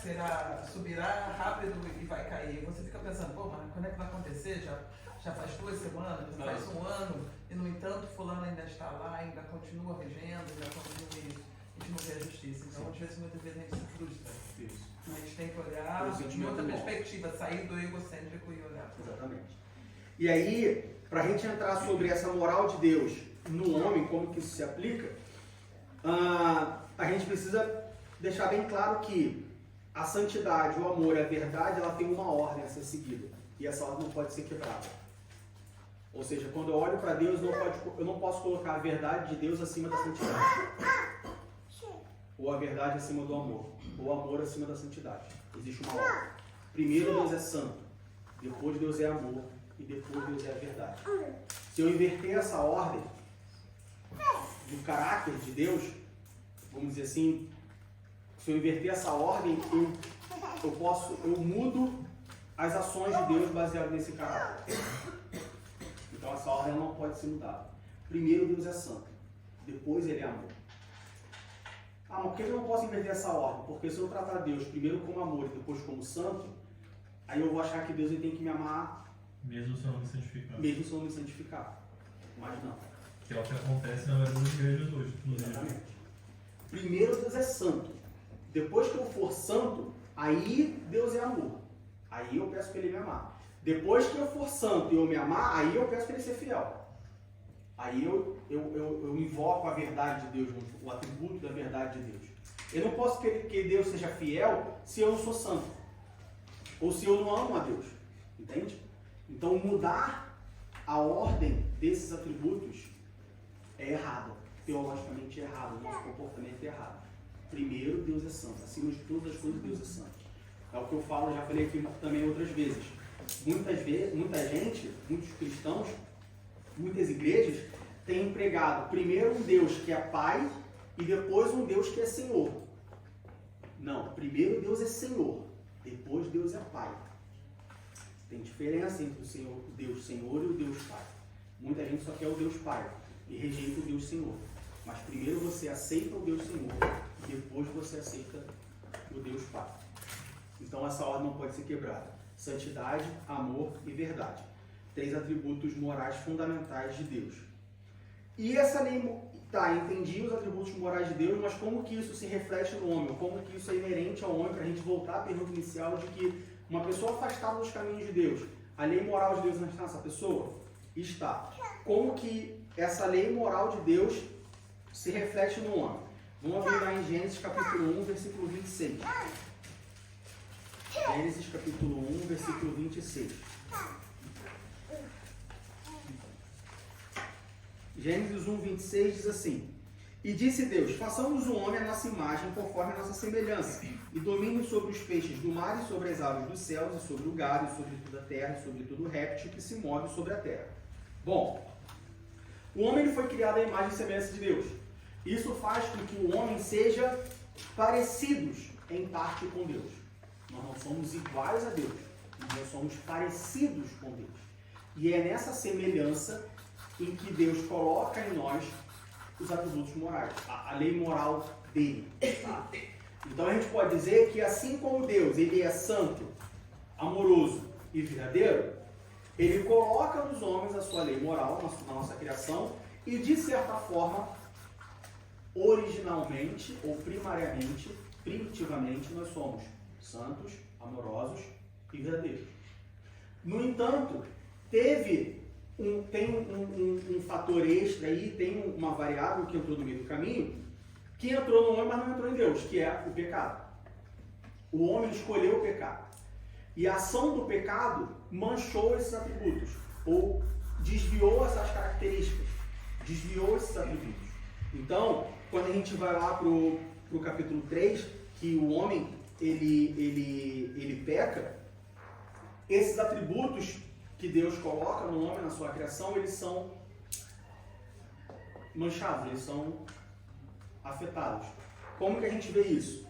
Subirá rápido e vai cair. Você fica pensando, mas quando é que vai acontecer? Já faz 2 semanas, já faz 1 ano, e no entanto fulano ainda está lá, ainda continua regendo, ainda continua isso. A gente não vê a justiça. Então, às vezes, muitas vezes a gente se frustra. Isso. A gente tem que olhar de outra perspectiva, sair do egocêntrico e olhar. Exatamente. E aí, para a gente entrar sobre essa moral de Deus no homem, como que isso se aplica, a gente precisa deixar bem claro que a santidade, o amor e a verdade, ela tem uma ordem a ser seguida. E essa ordem não pode ser quebrada. Ou seja, quando eu olho para Deus, eu não posso colocar a verdade de Deus acima da santidade. Ou a verdade acima do amor. Ou o amor acima da santidade. Existe uma ordem. Primeiro Deus é santo. Depois Deus é amor. E depois Deus é a verdade. Se eu inverter essa ordem do caráter de Deus, vamos dizer assim, se eu inverter essa ordem, eu mudo as ações de Deus baseadas nesse caráter. Então essa ordem não pode ser mudada. Primeiro Deus é santo, depois ele é amor. Mas por que eu não posso inverter essa ordem? Porque se eu tratar Deus primeiro como amor e depois como santo, aí eu vou achar que Deus ele tem que me amar mesmo se eu não me santificar. Mesmo se eu não me santificar. Mas não. Que é o que acontece na maioria das igrejas hoje. Exatamente. Primeiro Deus é santo. Depois que eu for santo, aí Deus é amor. Aí eu peço para ele me amar. Depois que eu for santo e eu me amar, aí eu peço para ele ser fiel. Aí eu invoco a verdade de Deus, o atributo da verdade de Deus. Eu não posso querer que Deus seja fiel se eu não sou santo. Ou se eu não amo a Deus. Entende? Então mudar a ordem desses atributos é errado. Teologicamente é errado. O nosso comportamento é errado. Primeiro, Deus é santo. Acima de todas as coisas, Deus é santo. É o que eu falo, já falei aqui também outras vezes. Muita gente, muitos cristãos, muitas igrejas têm empregado primeiro um Deus que é Pai e depois um Deus que é Senhor. Não, primeiro Deus é Senhor, depois Deus é Pai. Tem diferença entre o Deus Senhor e o Deus Pai. Muita gente só quer o Deus Pai e rejeita o Deus Senhor. Mas primeiro você aceita o Deus Senhor e depois você aceita o Deus Pai. Então essa ordem não pode ser quebrada. Santidade, amor e verdade. 3 atributos morais fundamentais de Deus. E essa lei, tá, entendi os atributos morais de Deus, mas como que isso se reflete no homem? Como que isso é inerente ao homem, para a gente voltar à pergunta inicial de que uma pessoa afastada dos caminhos de Deus, a lei moral de Deus não está nessa pessoa? Está. Como que essa lei moral de Deus se reflete no homem? Vamos abrir lá em Gênesis capítulo 1, versículo 26. Gênesis capítulo 1, versículo 26. Gênesis 1, 26 diz assim: E disse Deus, façamos o homem à nossa imagem, conforme a nossa semelhança, e domine sobre os peixes do mar e sobre as aves dos céus, e sobre o gado, e sobre toda a terra, e sobre todo réptil que se move sobre a terra. Bom, o homem ele foi criado à imagem e semelhança de Deus. Isso faz com que o homem seja parecidos em parte com Deus. Nós não somos iguais a Deus, nós somos parecidos com Deus. E é nessa semelhança em que Deus coloca em nós os atributos morais, a lei moral dele. Tá? Então a gente pode dizer que assim como Deus ele é santo, amoroso e verdadeiro, ele coloca nos homens a sua lei moral na nossa criação e de certa forma, originalmente ou primariamente, primitivamente, nós somos santos, amorosos e verdadeiros. No entanto, tem um fator extra aí, tem uma variável que entrou no meio do caminho, que entrou no homem, mas não entrou em Deus, que é o pecado. O homem escolheu o pecado. E a ação do pecado manchou esses atributos, ou desviou essas características, desviou esses atributos. Então, quando a gente vai lá para o capítulo 3, que o homem ele peca, esses atributos que Deus coloca no homem, na sua criação, eles são manchados, eles são afetados. Como que a gente vê isso?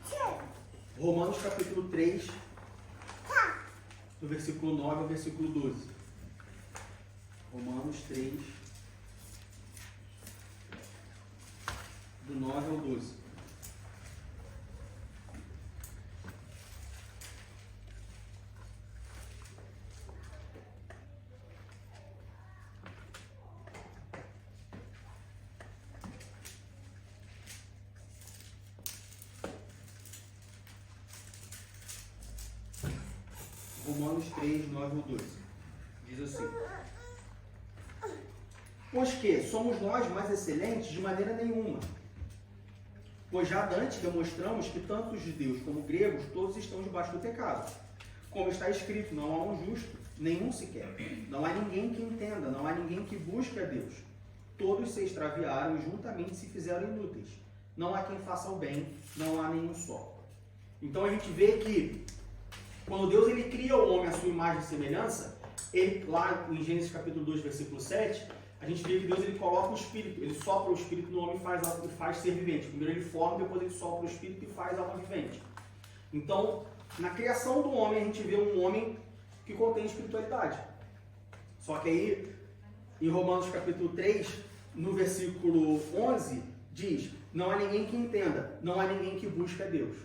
Romanos capítulo 3, do versículo 9 ao versículo 12. Romanos 3, do 9 ao 12. Romanos 3, 9 ao 12. Diz assim: Pois que somos nós mais excelentes de maneira nenhuma. Pois já antes demonstramos que tanto os judeus como os gregos, todos estão debaixo do pecado. Como está escrito, não há um justo, nenhum sequer. Não há ninguém que entenda, não há ninguém que busque a Deus. Todos se extraviaram e juntamente se fizeram inúteis. Não há quem faça o bem, não há nenhum só. Então a gente vê que quando Deus ele cria o homem à sua imagem e semelhança, ele, lá em Gênesis capítulo 2, versículo 7, a gente vê que Deus ele coloca o Espírito, ele sopra o Espírito no homem e faz ser vivente. Primeiro ele forma, depois ele sopra o Espírito e faz alma vivente. Então, na criação do homem, a gente vê um homem que contém espiritualidade. Só que aí, em Romanos capítulo 3, no versículo 11, diz: não há ninguém que entenda, não há ninguém que busque a Deus.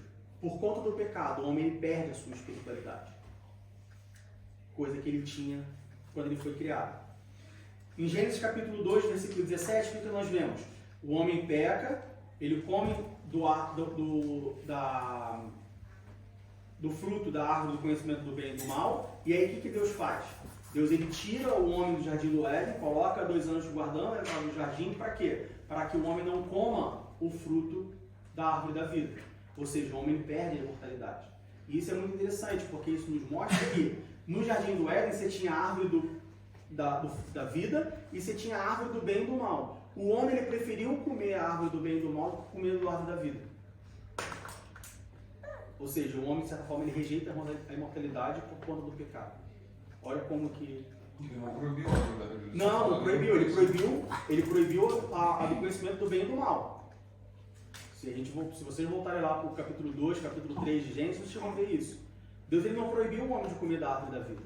Por conta do pecado, o homem ele perde a sua espiritualidade. Coisa que ele tinha quando ele foi criado. Em Gênesis capítulo 2, versículo 17, o que nós vemos? O homem peca, ele come do fruto da árvore do conhecimento do bem e do mal, e aí o que Deus faz? Deus ele tira o homem do jardim do Éden, coloca 2 anjos guardando no jardim, para quê? Para que o homem não coma o fruto da árvore da vida. Ou seja, o homem perde a imortalidade. E isso é muito interessante, porque isso nos mostra que no jardim do Éden você tinha a árvore da vida e você tinha a árvore do bem e do mal. O homem ele preferiu comer a árvore do bem e do mal do que comer a árvore da vida. Ou seja, o homem, de certa forma, ele rejeita a imortalidade por conta do pecado. Olha como que... Ele não proibiu a árvore da vida. Não proibiu. Ele proibiu a do conhecimento do bem e do mal. Se vocês voltarem lá para o capítulo 2, capítulo 3 de Gênesis, vocês vão ver isso. Deus ele não proibiu o homem de comer da árvore da vida.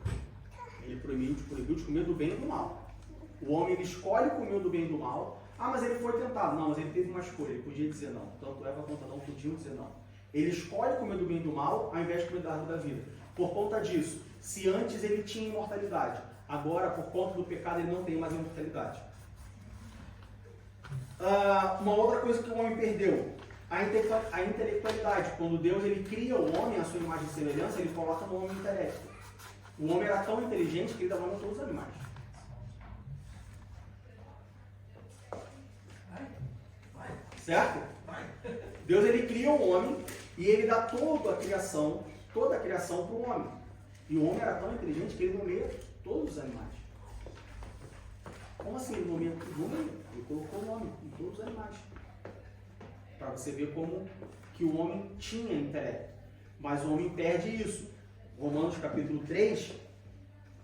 Ele proibiu de comer do bem e do mal. O homem ele escolhe comer do bem e do mal. Ah, mas ele foi tentado. Não, mas ele teve uma escolha. Ele podia dizer não. Tanto Eva quanto Adão podiam dizer não. Ele escolhe comer do bem e do mal ao invés de comer da árvore da vida. Por conta disso, se antes ele tinha imortalidade, agora, por conta do pecado, ele não tem mais imortalidade. Uma outra coisa que o homem perdeu, a intelectualidade. Quando Deus ele cria o homem à sua imagem e semelhança, ele coloca no homem intelecto. O homem era tão inteligente que ele dava nome a todos os animais. Certo? Deus ele cria o homem e ele dá toda a criação para o homem. E o homem era tão inteligente que ele nomeia todos os animais. Como assim ele nomeia tudo? Ele colocou o nome em todos os animais. Para você ver como que o homem tinha intelecto. Mas o homem perde isso. Romanos capítulo 3,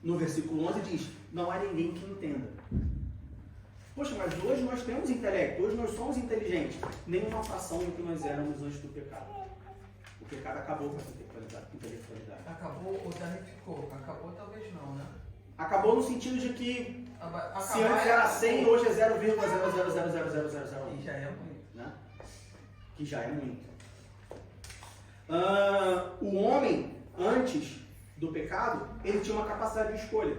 no versículo 11 diz, não há ninguém que entenda. Poxa, mas hoje nós temos intelecto, hoje nós somos inteligentes. Nem uma fração do que nós éramos antes do pecado. O pecado acabou com essa intelectualidade. Acabou ou danificou? Acabou talvez não, né? Acabou no sentido de que Acabar se antes era 100, hoje é 0,000000001. E já é muito. Né? Que já é muito. O homem, antes do pecado, ele tinha uma capacidade de escolha.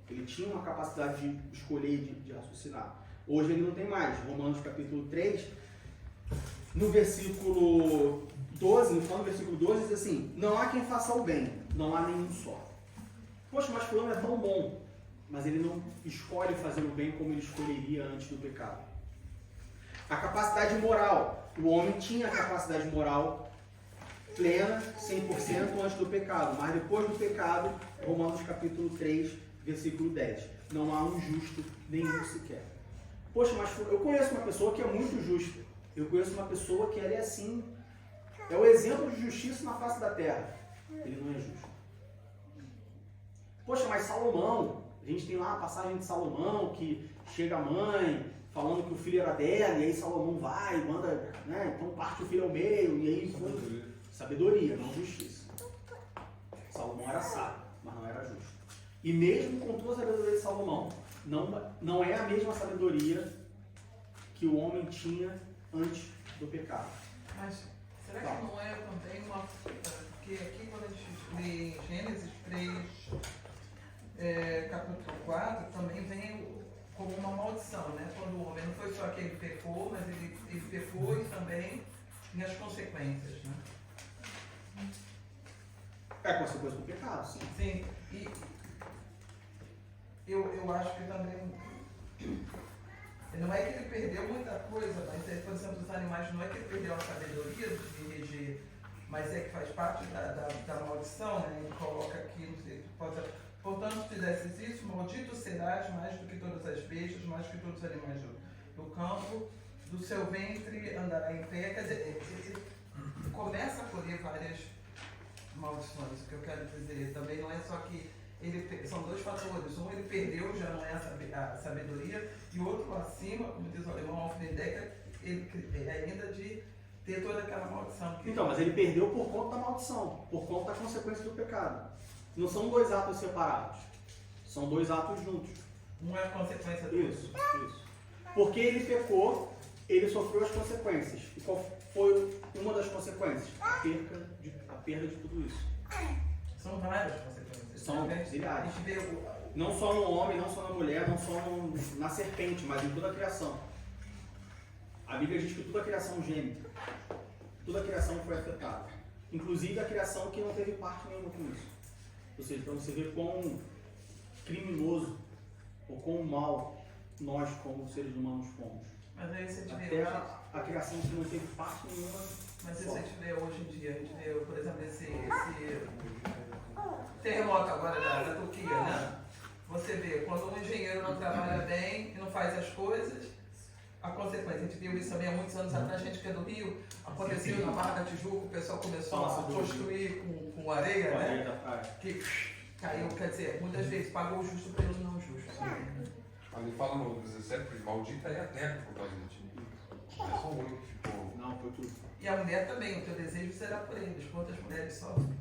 Ele tinha uma capacidade de escolher e de raciocinar. Hoje ele não tem mais. Romanos capítulo 3, no versículo 12, no final do versículo 12, diz assim, não há quem faça o bem, não há nenhum só. Poxa, mas fulano é tão bom. Mas ele não escolhe fazer o bem como ele escolheria antes do pecado. A capacidade moral. O homem tinha a capacidade moral plena, 100% antes do pecado. Mas depois do pecado, Romanos capítulo 3, versículo 10. Não há um justo, nenhum sequer. Poxa, mas eu conheço uma pessoa que é muito justa. Eu conheço uma pessoa que ela é assim. É o exemplo de justiça na face da terra. Ele não é justo. Poxa, mas Salomão, a gente tem lá a passagem de Salomão, que chega a mãe falando que o filho era dela, e aí Salomão vai, manda, né? Então parte o filho ao meio, e aí foi sabedoria, não justiça. Salomão era sábio, mas não era justo. E mesmo com toda a sabedoria de Salomão, não é a mesma sabedoria que o homem tinha antes do pecado. Mas será que não é também uma... Porque aqui quando a gente lê Gênesis 3, capítulo 4, também vem como uma maldição, né? Quando o homem não foi só que ele pecou, mas ele pecou e também tem as consequências, né? É a consequência do pecado, sim. Sim, e eu acho que também não é que ele perdeu muita coisa, mas por exemplo, os animais não é que ele perdeu a sabedoria de reger, mas é que faz parte da maldição, né? Ele coloca aqui, não sei, portanto, se fizesses isso, maldito serás mais do que todas as bestas, mais do que todos os animais do campo, do seu ventre andará em pé. Quer dizer, ele começa a colher várias maldições. O que eu quero dizer também não é só que são dois fatores. Um, ele perdeu, já não é a sabedoria, e o outro lá acima, como diz o alemão Alfredecker, ele ainda de ter toda aquela maldição. Então, mas ele perdeu por conta da maldição, por conta da consequência do pecado. Não são dois atos separados, são dois atos juntos. Um é a consequência do Isso. Porque ele pecou, ele sofreu as consequências. E qual foi uma das consequências? A perda de tudo isso. São várias consequências. São A gente vê não só no homem, não só na mulher, não só na serpente, mas em toda a criação. A Bíblia diz que toda a criação geme. Toda a criação foi afetada. Inclusive a criação que não teve parte nenhuma com isso. Ou seja, para você ver quão criminoso ou quão mal nós, como seres humanos, fomos. Mas aí você Até vê a criação que não teve parte nenhuma. Mas isso a gente vê hoje em dia, a gente vê, por exemplo, esse terremoto agora da Turquia, né? Você vê, quando um engenheiro não trabalha bem e não faz as coisas, a consequência, a gente viu isso também há muitos anos atrás, a gente que é do Rio, aconteceu na Barra da Tijuca, o pessoal começou a construir com areia, né? Que caiu, quer dizer, muitas vezes pagou o justo pelo não justo. Ali fala no 17, maldita é a terra por causa de ti. Não é só o homem que ficou. Não, foi tudo. E a mulher também, o teu desejo será por eles, quantas mulheres sofrem.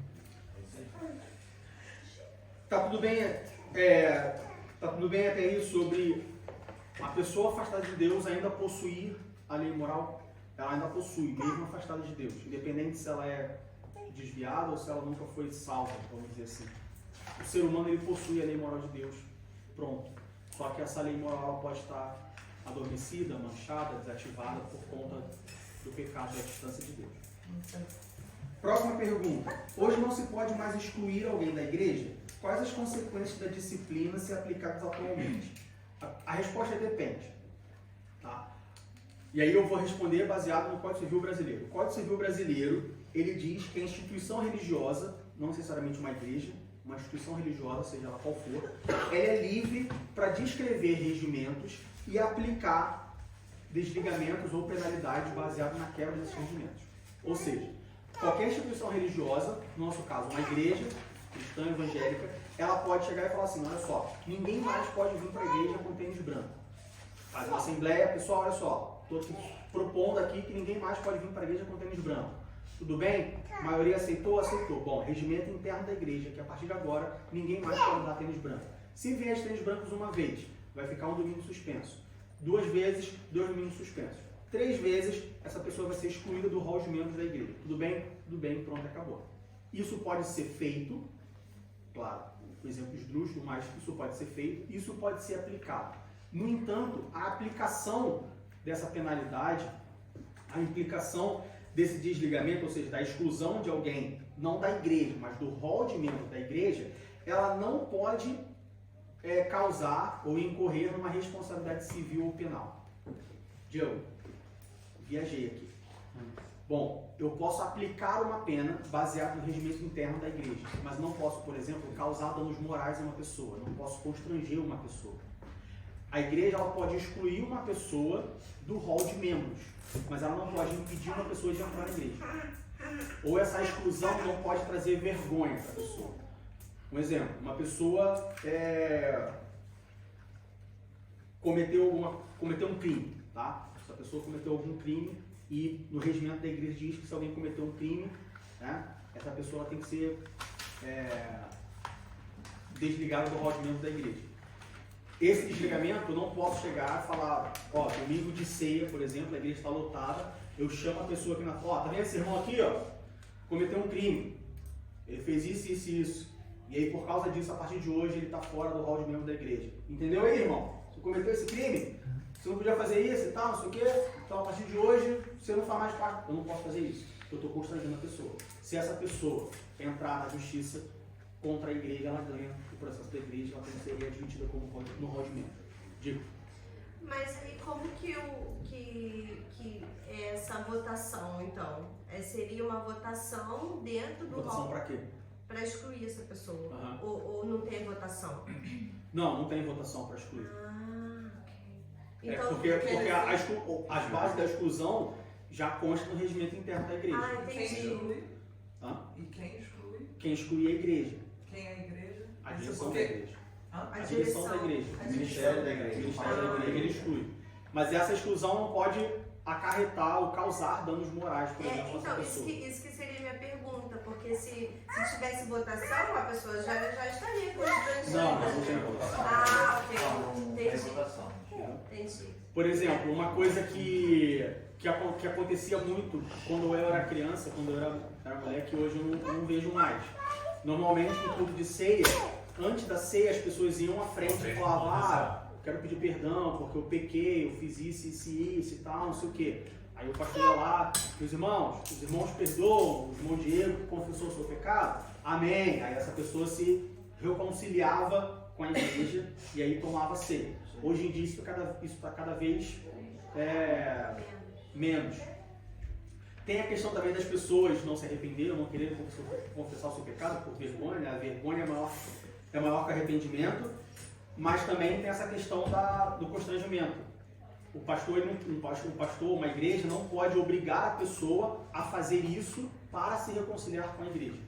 Tá tudo bem, tá tudo bem até aí sobre a pessoa afastada de Deus ainda possuir a lei moral. Ela ainda possui, mesmo afastada de Deus, independente se ela é desviada ou se ela nunca foi salva, vamos dizer assim. o ser humano ele possui a lei moral de Deus, pronto. Só que essa lei moral ela pode estar adormecida, manchada, desativada por conta do pecado e da distância de Deus. Próxima pergunta. Hoje não se pode mais excluir alguém da igreja? Quais as consequências da disciplina se aplicadas atualmente? A resposta é depende. Tá? E aí eu vou responder baseado no Código Civil Brasileiro. O Código Civil Brasileiro, ele diz que a instituição religiosa, não necessariamente uma igreja, uma instituição religiosa, seja ela qual for, ela é livre para descrever regimentos e aplicar desligamentos ou penalidades baseadas na quebra desses regimentos. Ou seja, qualquer instituição religiosa, no nosso caso uma igreja cristã evangélica, ela pode chegar e falar assim, olha só, ninguém mais pode vir para a igreja com tênis branco. Faz uma assembleia, pessoal, olha só, estou propondo aqui que ninguém mais pode vir para a igreja com tênis branco. Tudo bem? A maioria aceitou? Aceitou. Bom, regimento interno da igreja, que a partir de agora ninguém mais pode usar tênis branco. Se vier tênis brancos uma vez, vai ficar um domingo suspenso. 2 vezes, 2 domingos suspensos. 3 vezes, essa pessoa vai ser excluída do rol de membros da igreja. Tudo bem? Tudo bem, pronto, acabou. Isso pode ser feito, claro, o exemplo esdrúxulo, mas isso pode ser feito, isso pode ser aplicado. No entanto, a aplicação dessa penalidade, a implicação desse desligamento, ou seja, da exclusão de alguém, não da igreja, mas do rol de membro da igreja, ela não pode causar ou incorrer numa responsabilidade civil ou penal. Diego, viajei aqui. Bom, eu posso aplicar uma pena baseada no regimento interno da igreja, mas não posso, por exemplo, causar danos morais a uma pessoa, não posso constranger uma pessoa. A igreja ela pode excluir uma pessoa do rol de membros, mas ela não pode impedir uma pessoa de entrar na igreja. Ou essa exclusão não pode trazer vergonha para a pessoa. Um exemplo, uma pessoa cometeu um crime, tá? Essa pessoa cometeu algum crime e no regimento da igreja diz que se alguém cometeu um crime, né, essa pessoa tem que ser desligada do rol de membro da igreja. Esse desligamento eu não posso chegar e falar, ó, domingo de ceia, por exemplo, a igreja está lotada, eu chamo a pessoa aqui na foto, tá vendo esse irmão aqui, ó, cometeu um crime, ele fez isso, isso e isso, e aí por causa disso, a partir de hoje, ele está fora do rol de membro da igreja. Entendeu aí, irmão? Você cometeu esse crime, você não podia fazer isso e tal, não sei o quê, então a partir de hoje, você não faz mais parte, eu não posso fazer isso, eu estou constrangendo a pessoa. Se essa pessoa entrar na justiça contra a igreja, ela ganha o processo da igreja, ela tem que ser admitida como no rol de membro. Digo. Mas e como que essa votação, então? Seria uma votação dentro do Votação rol? para quê? Para excluir essa pessoa? Uhum. Ou não tem votação? Não tem votação para excluir. Ah, ok. Então, Porque as bases da exclusão já constam no regimento interno da igreja. Ah, Quem entendi. exclui? Hã? E quem exclui? Quem exclui é a igreja. Quem é a igreja? A Isso direção da porque- igreja. Hã? A direção da igreja. A O ministério da igreja. O ministério da igreja ele exclui. Mas essa exclusão não pode acarretar ou causar danos morais, por exemplo, a essa Então, isso pessoa. que seria minha pergunta, porque se tivesse votação, a pessoa já estaria constrangida. Não tem votação. Ah, ok. Não tem Entendi. votação. Entendi. Por exemplo, uma coisa que acontecia muito quando eu era criança, quando eu era moleque, hoje eu não vejo mais. Normalmente, no culto de ceia, antes da ceia, as pessoas iam à frente e falavam, quero pedir perdão porque eu pequei, eu fiz isso e tal, não sei o quê. Aí o pastor ia lá, os irmãos perdoam, o irmão Diego que confessou o seu pecado, amém. Aí essa pessoa se reconciliava com a igreja e aí tomava ceia. Hoje em dia isso está cada vez menos. Tem a questão também das pessoas não se arrependerem, não querer confessar o seu pecado por vergonha, né? A vergonha é maior que o arrependimento, mas também tem essa questão do constrangimento. O pastor, uma igreja, não pode obrigar a pessoa a fazer isso para se reconciliar com a igreja.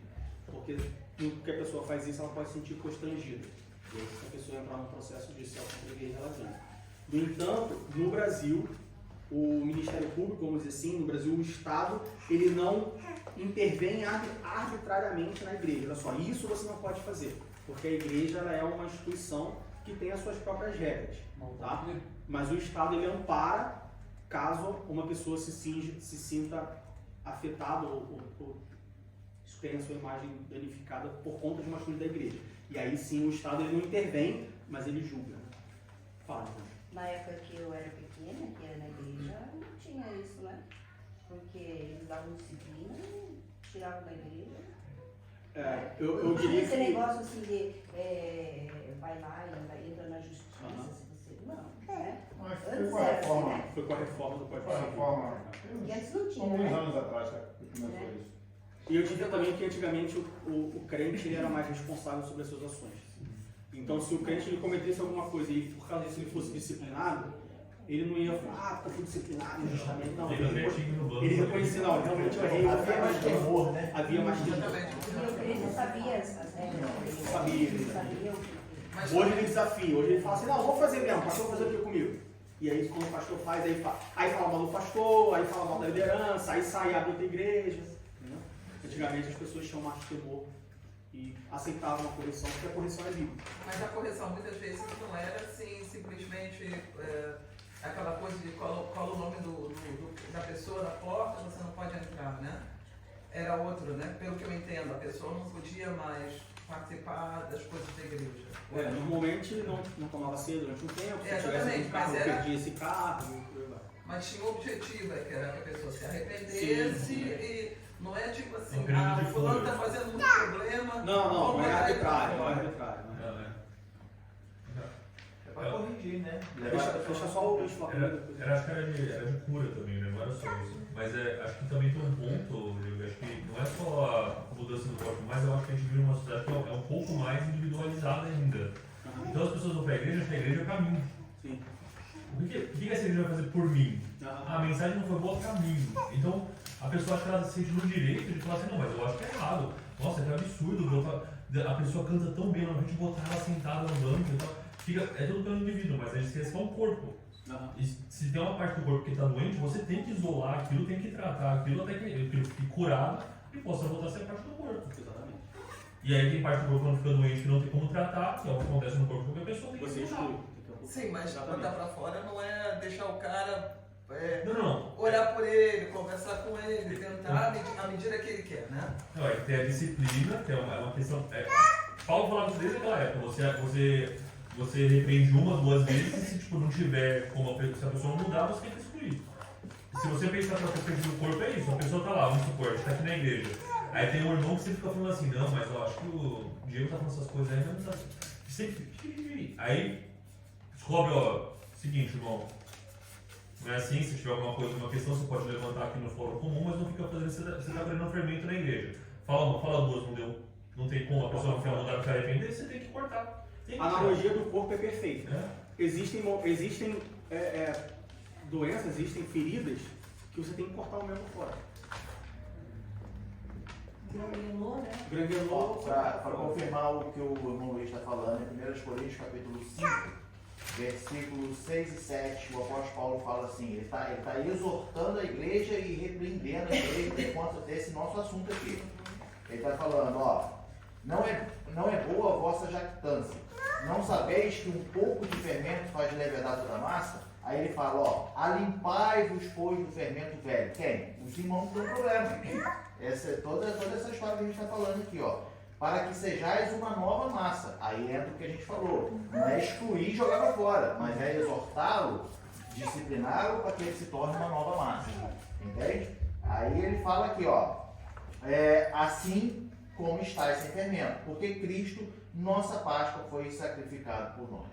Porque no que a pessoa faz isso, ela pode se sentir constrangida. E aí, se a pessoa entrar num processo judicial contra a igreja, ela ganha. No entanto, no Brasil, o Ministério Público, vamos dizer assim, no Brasil, o Estado, ele não intervém arbitrariamente na igreja. Olha só, isso você não pode fazer, porque a igreja ela é uma instituição que tem as suas próprias regras, tá? Mas o Estado ele ampara caso uma pessoa se sinta afetada ou tenha sua imagem danificada por conta de uma atitude da igreja. E aí sim o Estado ele não intervém, mas ele julga. Fala, né? Na época que eu era pequena, que era na igreja, não tinha isso, né? Porque eles davam disciplina e tiravam da igreja. Eu Não tinha diria esse que... negócio assim de vai lá e entra na justiça se você. Não, né? Mas foi Antes com a era assim, reforma. né? Foi com a reforma do Código Foi a Civil. reforma. E antes não tinha, Alguns né? anos atrás que começou Né? isso. E eu diria também que antigamente o crente ele era mais responsável sobre as suas ações. Então, se o crente ele cometesse alguma coisa e por causa disso ele fosse disciplinado, ele não ia falar, porque eu fui disciplinado injustamente. Não, Fica quietinho no banco. ele reconhecia, não, realmente eu errei. Havia mais temor, né? Havia mais temor. Exatamente. E o crente sabia as regras. Sabia. Sabia o que... Mas Hoje ele desafia, hoje ele fala assim, não, vou fazer mesmo, o pastor vai fazer o que comigo? E aí quando o pastor faz, aí fala mal do pastor, aí fala mal da liderança, aí sai e abre outra igreja. Entendeu? Antigamente as pessoas tinham mais temor e aceitavam a correção, porque a correção é bíblica. Mas a correção muitas vezes não era assim, simplesmente aquela coisa de cola o nome da pessoa na porta, você não pode entrar, né? Era outro, né? Pelo que eu entendo, a pessoa não podia mais participar das coisas da igreja. Normalmente não tomava cedo durante um tempo, se Exatamente, tivesse um carro, mas era- perdia esse carro, e por aí vai. Mas tinha um objetivo, que era que a pessoa se arrependesse Sim. e não é tipo assim, Um período de o fulano fúria. está fazendo muito problema. Não, vamos não é botar ele pra arbitrário, não é fora. arbitrário. Não é. É pra corrigir, né? Deixa só o Luiz falar primeiro. Acho que era de cura também, né? Não era só isso. Mas acho que também tem um ponto, eu acho que não é só a mudança do corpo, mas eu acho que a gente vive numa sociedade que é um pouco mais individualizada ainda. Então as pessoas vão para a igreja, acham que a igreja é o caminho. Sim. O que essa igreja vai fazer por mim? Ah, A mensagem não foi boa para mim. Então a pessoa acha que ela se sente no direito de falar assim, não, mas eu acho que é errado. Nossa, é absurdo. A pessoa canta tão bem, a gente botar ela sentada no banco e tal. É tudo pelo indivíduo, mas a gente esquece que é um corpo. E se tem uma parte do corpo que está doente, você tem que isolar aquilo, tem que tratar aquilo até que aquilo fique curado e possa voltar a ser parte do corpo. exatamente. E aí tem parte do corpo que não fica doente que não tem como tratar, que é o que acontece no corpo de qualquer pessoa, tem que Você isolar. exclui. Sim, mas Exatamente. botar pra fora não é deixar o cara Não. olhar por ele, conversar com ele, tentar à medida que ele quer, né? Não, é que tem a disciplina, que é uma questão. Paulo falava isso desde aquela época. Você repreende uma, duas vezes e se tipo, não tiver como se a pessoa não mudar, você tem que excluir. Se você pensar para a perspectiva do corpo, é isso. A pessoa tá lá, vamos supor, está aqui na igreja. Aí tem um irmão que você fica falando assim, não, mas eu acho que o Diego tá falando essas coisas aí, mas não tá. Sempre. Aí descobre, ó, seguinte, irmão. Não é assim, se tiver alguma coisa, uma questão, você pode levantar aqui no fórum comum, mas não fica fazendo, você tá criando um fermento na igreja. Fala uma, fala duas, não deu. Não tem como a pessoa não quer mudar para arrepender, você tem que cortar. Tem que A analogia do corpo é perfeita. É. Existem doenças, existem feridas que você tem que cortar o membro fora. Granulou, né? Granulou, Para confirmar o que o irmão Luiz está falando, em 1 Coríntios capítulo 5, versículos 6 e 7, o apóstolo Paulo fala assim, ele tá exortando a igreja e repreendendo a igreja por conta desse nosso assunto aqui. Ele está falando, ó, não é boa a vossa jactância. Não sabeis que um pouco de fermento faz levedar toda a massa? Aí ele fala, ó, alimpai-vos, pois, do fermento velho. Quem? Os irmãos que têm problema. Toda essa história que a gente está falando aqui, ó. Para que sejais uma nova massa. Aí entra o que a gente falou. Não é excluir e jogar para fora, mas é exortá-lo, discipliná-lo para que ele se torne uma nova massa. Entende? Aí ele fala aqui, ó. Assim como estáis sem fermento. Porque Cristo, nossa Páscoa, foi sacrificado por nós.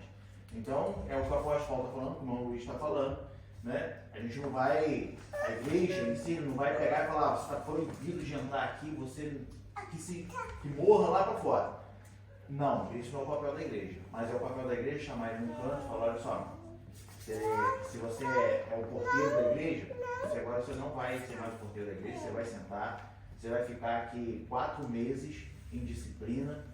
Então, é o que o apóstolo Paulo está falando, como o Luiz está falando, né? A gente não vai, a igreja em si, não vai pegar e falar, você está proibido de entrar aqui, você que morra lá para fora. Não, isso não é o papel da igreja. Mas é o papel da igreja chamar ele num canto e falar, olha só, se você é o porteiro da igreja, agora você não vai ser mais o porteiro da igreja, você vai sentar, você vai ficar aqui 4 meses em disciplina,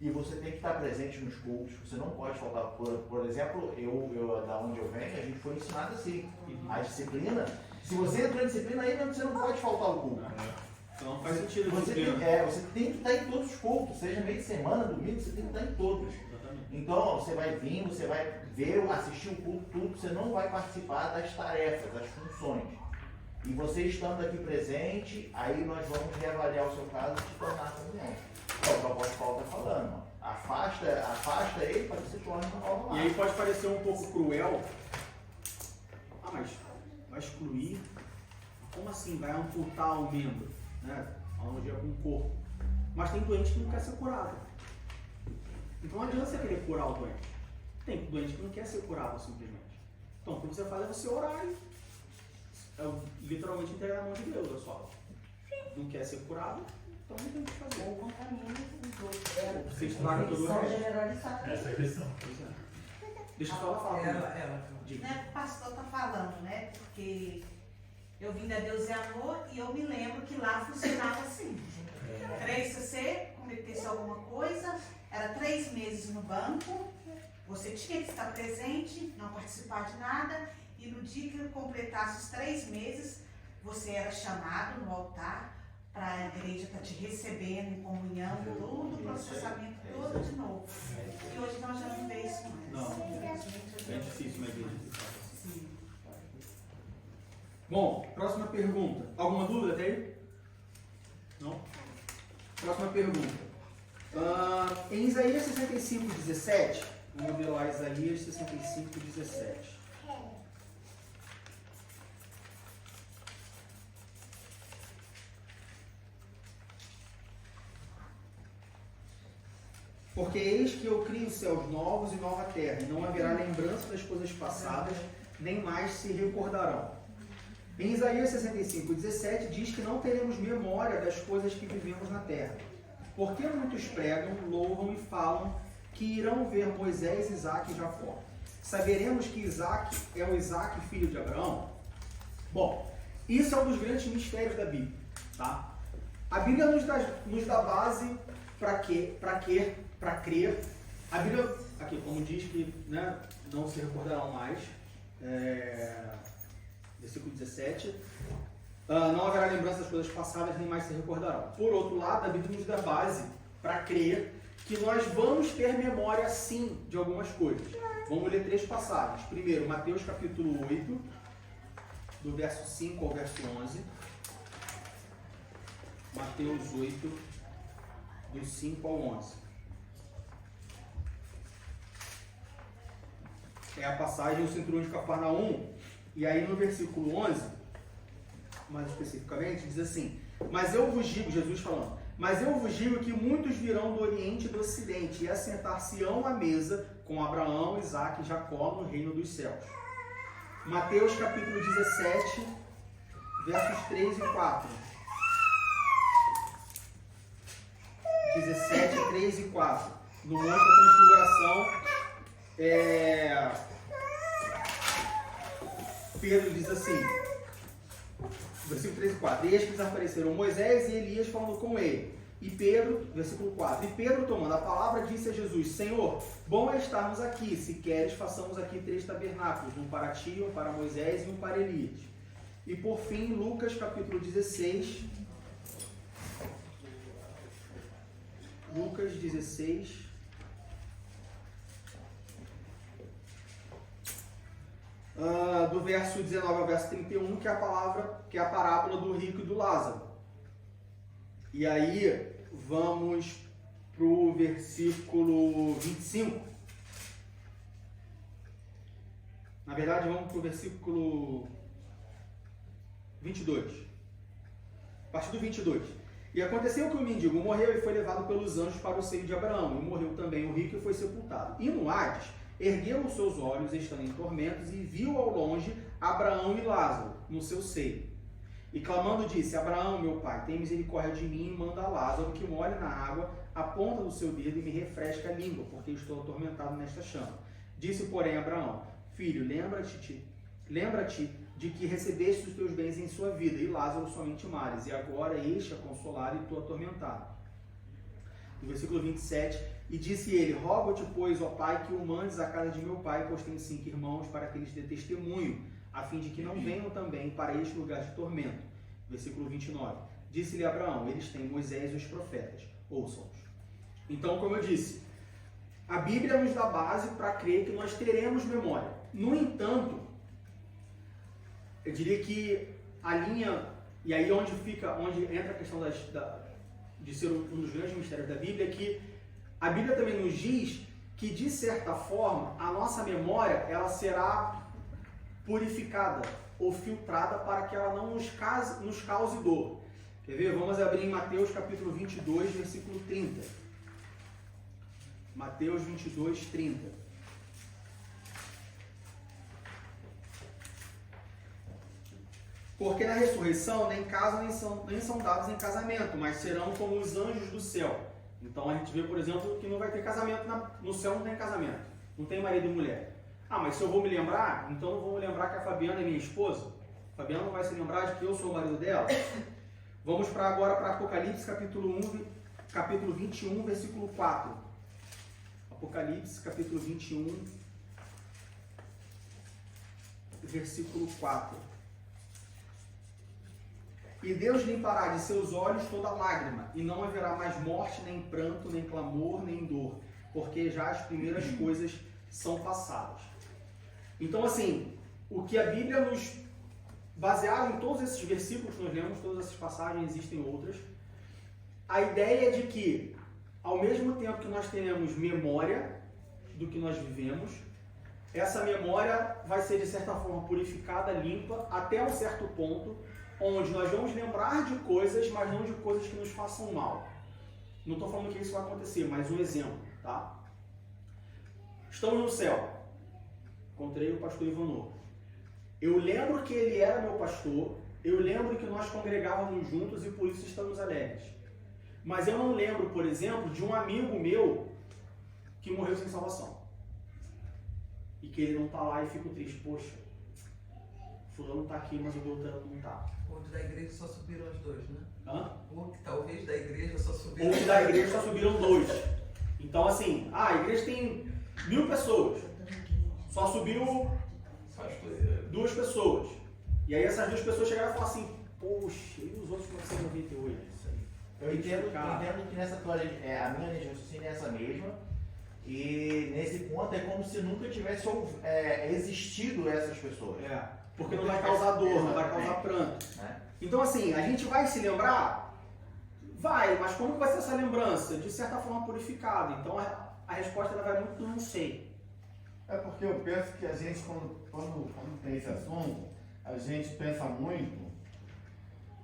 e você tem que estar presente nos cultos, você não pode faltar. Por exemplo, eu da onde eu venho, a gente foi ensinado assim, a disciplina, se você entrou em disciplina aí mesmo, você não pode faltar o culto. Então não faz sentido Você tem que estar em todos os cultos, seja meio de semana, domingo, você tem que estar em todos. Então você vai vir, você vai ver, assistir o culto, tudo, você não vai participar das tarefas, das funções. E você estando aqui presente, aí nós vamos reavaliar o seu caso e te tornar comunhão. É o que o apóstolo Paulo está falando. Ó. afasta ele para que se torne um novo E lar. aí pode parecer um pouco cruel. Ah, mas vai excluir? Como assim? Vai amputar o membro, né? Onde é com o corpo. Mas tem doente que não quer ser curado. Então não adianta você querer curar o doente. Tem doente que não quer ser curado simplesmente. Então o que você faz é você orar e literalmente entregar na mão de Deus, é só. Não quer ser curado, então não tem o que fazer. Ou contamina os outros. Você estraga todo o São resto. generalizados. Essa é a questão. Pois é. Deixa eu falar comigo. Ela. Diga. Né, o pastor está falando, né? Porque eu vim da Deus é Amor e eu me lembro que lá funcionava assim. 3 CC, cometesse alguma coisa, era 3 meses no banco, você tinha que estar presente, não participar de nada, e no dia que completasse os 3 meses, você era chamado no altar para a igreja estar te recebendo em comunhão, todo o processamento todo de novo. E hoje nós já não vemos isso mais. Não. Infelizmente, É difícil uma igreja que faz assim. Sim. Bom, próxima pergunta. Alguma dúvida até aí? Não? Próxima pergunta. Em Isaías 65:17, vamos ver lá Isaías 65:17. Porque eis que eu crio céus novos e nova terra, e não haverá lembrança das coisas passadas, nem mais se recordarão. Em Isaías 65:17 diz que não teremos memória das coisas que vivemos na terra. Porque muitos pregam, louvam e falam que irão ver Moisés, Isaque e Jacó. Saberemos que Isaque é o Isaque, filho de Abraão? Bom, isso é um dos grandes mistérios da Bíblia. Tá? A Bíblia nos dá base para crer. A Bíblia, aqui, como diz que, né, não se recordarão mais, versículo 17, não haverá lembrança das coisas passadas, nem mais se recordarão. Por outro lado, a Bíblia nos dá base para crer que nós vamos ter memória, sim, de algumas coisas. Vamos ler 3 passagens. Primeiro, Mateus capítulo 8, do verso 5 ao verso 11. Mateus 8, do 5 ao 11. É a passagem do cinturão de Cafarnaum. E aí no versículo 11, mais especificamente, diz assim: mas eu vos digo, Jesus falando, mas eu vos digo que muitos virão do Oriente e do Ocidente e assentar-se-ão à mesa com Abraão, Isaque e Jacó no reino dos céus. Mateus capítulo 17, versos 3 e 4. 17, 3 e 4. No Monte da Transfiguração, Pedro diz assim, versículo 3 e 4, eis que desapareceram Moisés e Elias falando com ele. E Pedro, versículo 4, e Pedro, tomando a palavra, disse a Jesus: Senhor, bom é estarmos aqui, se queres, façamos aqui 3 tabernáculos, um para ti, um para Moisés e um para Elias. E por fim, Lucas capítulo 16, Lucas 16, do verso 19 ao verso 31, que é a parábola do rico e do Lázaro. E aí vamos para o versículo 25. Na verdade, vamos para o versículo 22. A partir do 22. E aconteceu que o mendigo morreu e foi levado pelos anjos para o seio de Abraão. E morreu também o rico e foi sepultado. E no Hades, ergueu os seus olhos, estando em tormentos, e viu ao longe Abraão e Lázaro no seu seio. E clamando disse: Abraão, meu pai, tem misericórdia de mim e manda a Lázaro que molhe na água a ponta do seu dedo e me refresque a língua, porque estou atormentado nesta chama. Disse, porém, Abraão: Filho, lembra-te de que recebeste os teus bens em sua vida, e Lázaro somente males, e agora este a consolar e tu atormentado. No versículo 27, e disse ele: Rogo-te, pois, ó pai, que o mandes à casa de meu pai, pois tenho 5 irmãos, para que eles dê testemunho, a fim de que não venham também para este lugar de tormento. Versículo 29. Disse-lhe Abraão: eles têm Moisés e os profetas, ouçam-os. Então, como eu disse, a Bíblia nos dá base para crer que nós teremos memória. No entanto, eu diria que a linha, e aí onde entra a questão de ser um dos grandes mistérios da Bíblia, é que a Bíblia também nos diz que, de certa forma, a nossa memória ela será purificada ou filtrada para que ela não nos cause dor. Quer ver? Vamos abrir em Mateus capítulo 22, versículo 30. Mateus 22, 30. Porque na ressurreição nem casam nem são dados em casamento, mas serão como os anjos do céu. Então a gente vê, por exemplo, que não vai ter casamento, no céu não tem casamento, não tem marido e mulher. Ah, mas se eu vou me lembrar, então eu vou me lembrar que a Fabiana é minha esposa? A Fabiana não vai se lembrar de que eu sou o marido dela? Vamos agora para Apocalipse capítulo 21, versículo 4. Apocalipse capítulo 21, versículo 4. E Deus limpará de seus olhos toda lágrima, e não haverá mais morte, nem pranto, nem clamor, nem dor, porque já as primeiras coisas são passadas. Então, assim, o que a Bíblia nos... Baseado em todos esses versículos que nós lemos, todas essas passagens, existem outras, a ideia é de que, ao mesmo tempo que nós tenhamos memória do que nós vivemos, essa memória vai ser, de certa forma, purificada, limpa, até um certo ponto, onde nós vamos lembrar de coisas, mas não de coisas que nos façam mal. Não estou falando que isso vai acontecer, mas um exemplo, tá? Estamos no céu. Encontrei o pastor Ivanor. Eu lembro que ele era meu pastor, eu lembro que nós congregávamos juntos e por isso estamos alegres. Mas eu não lembro, por exemplo, de um amigo meu que morreu sem salvação. E que ele não está lá e fico triste. Poxa, fulano está aqui, mas o Beltrano não está. Ou da igreja só subiram os dois, né? Hã? Ou que talvez da igreja só subiram Ou que da igreja só subiram 2. Então, assim, a igreja tem 1000 pessoas. Só subiu 2 pessoas. E aí essas 2 pessoas chegaram e falaram assim, poxa, e os outros 498? Eu entendo que nessa tua, a minha linha de raciocínio é essa mesma. E nesse ponto é como se nunca tivesse existido essas pessoas. Porque não vai causar dor, não vai causar pranto. Então, assim, a gente vai se lembrar? Vai, mas como que vai ser essa lembrança? De certa forma purificada. Então a resposta ela vai muito do não sei. É porque eu penso que a gente, quando tem esse assunto, a gente pensa muito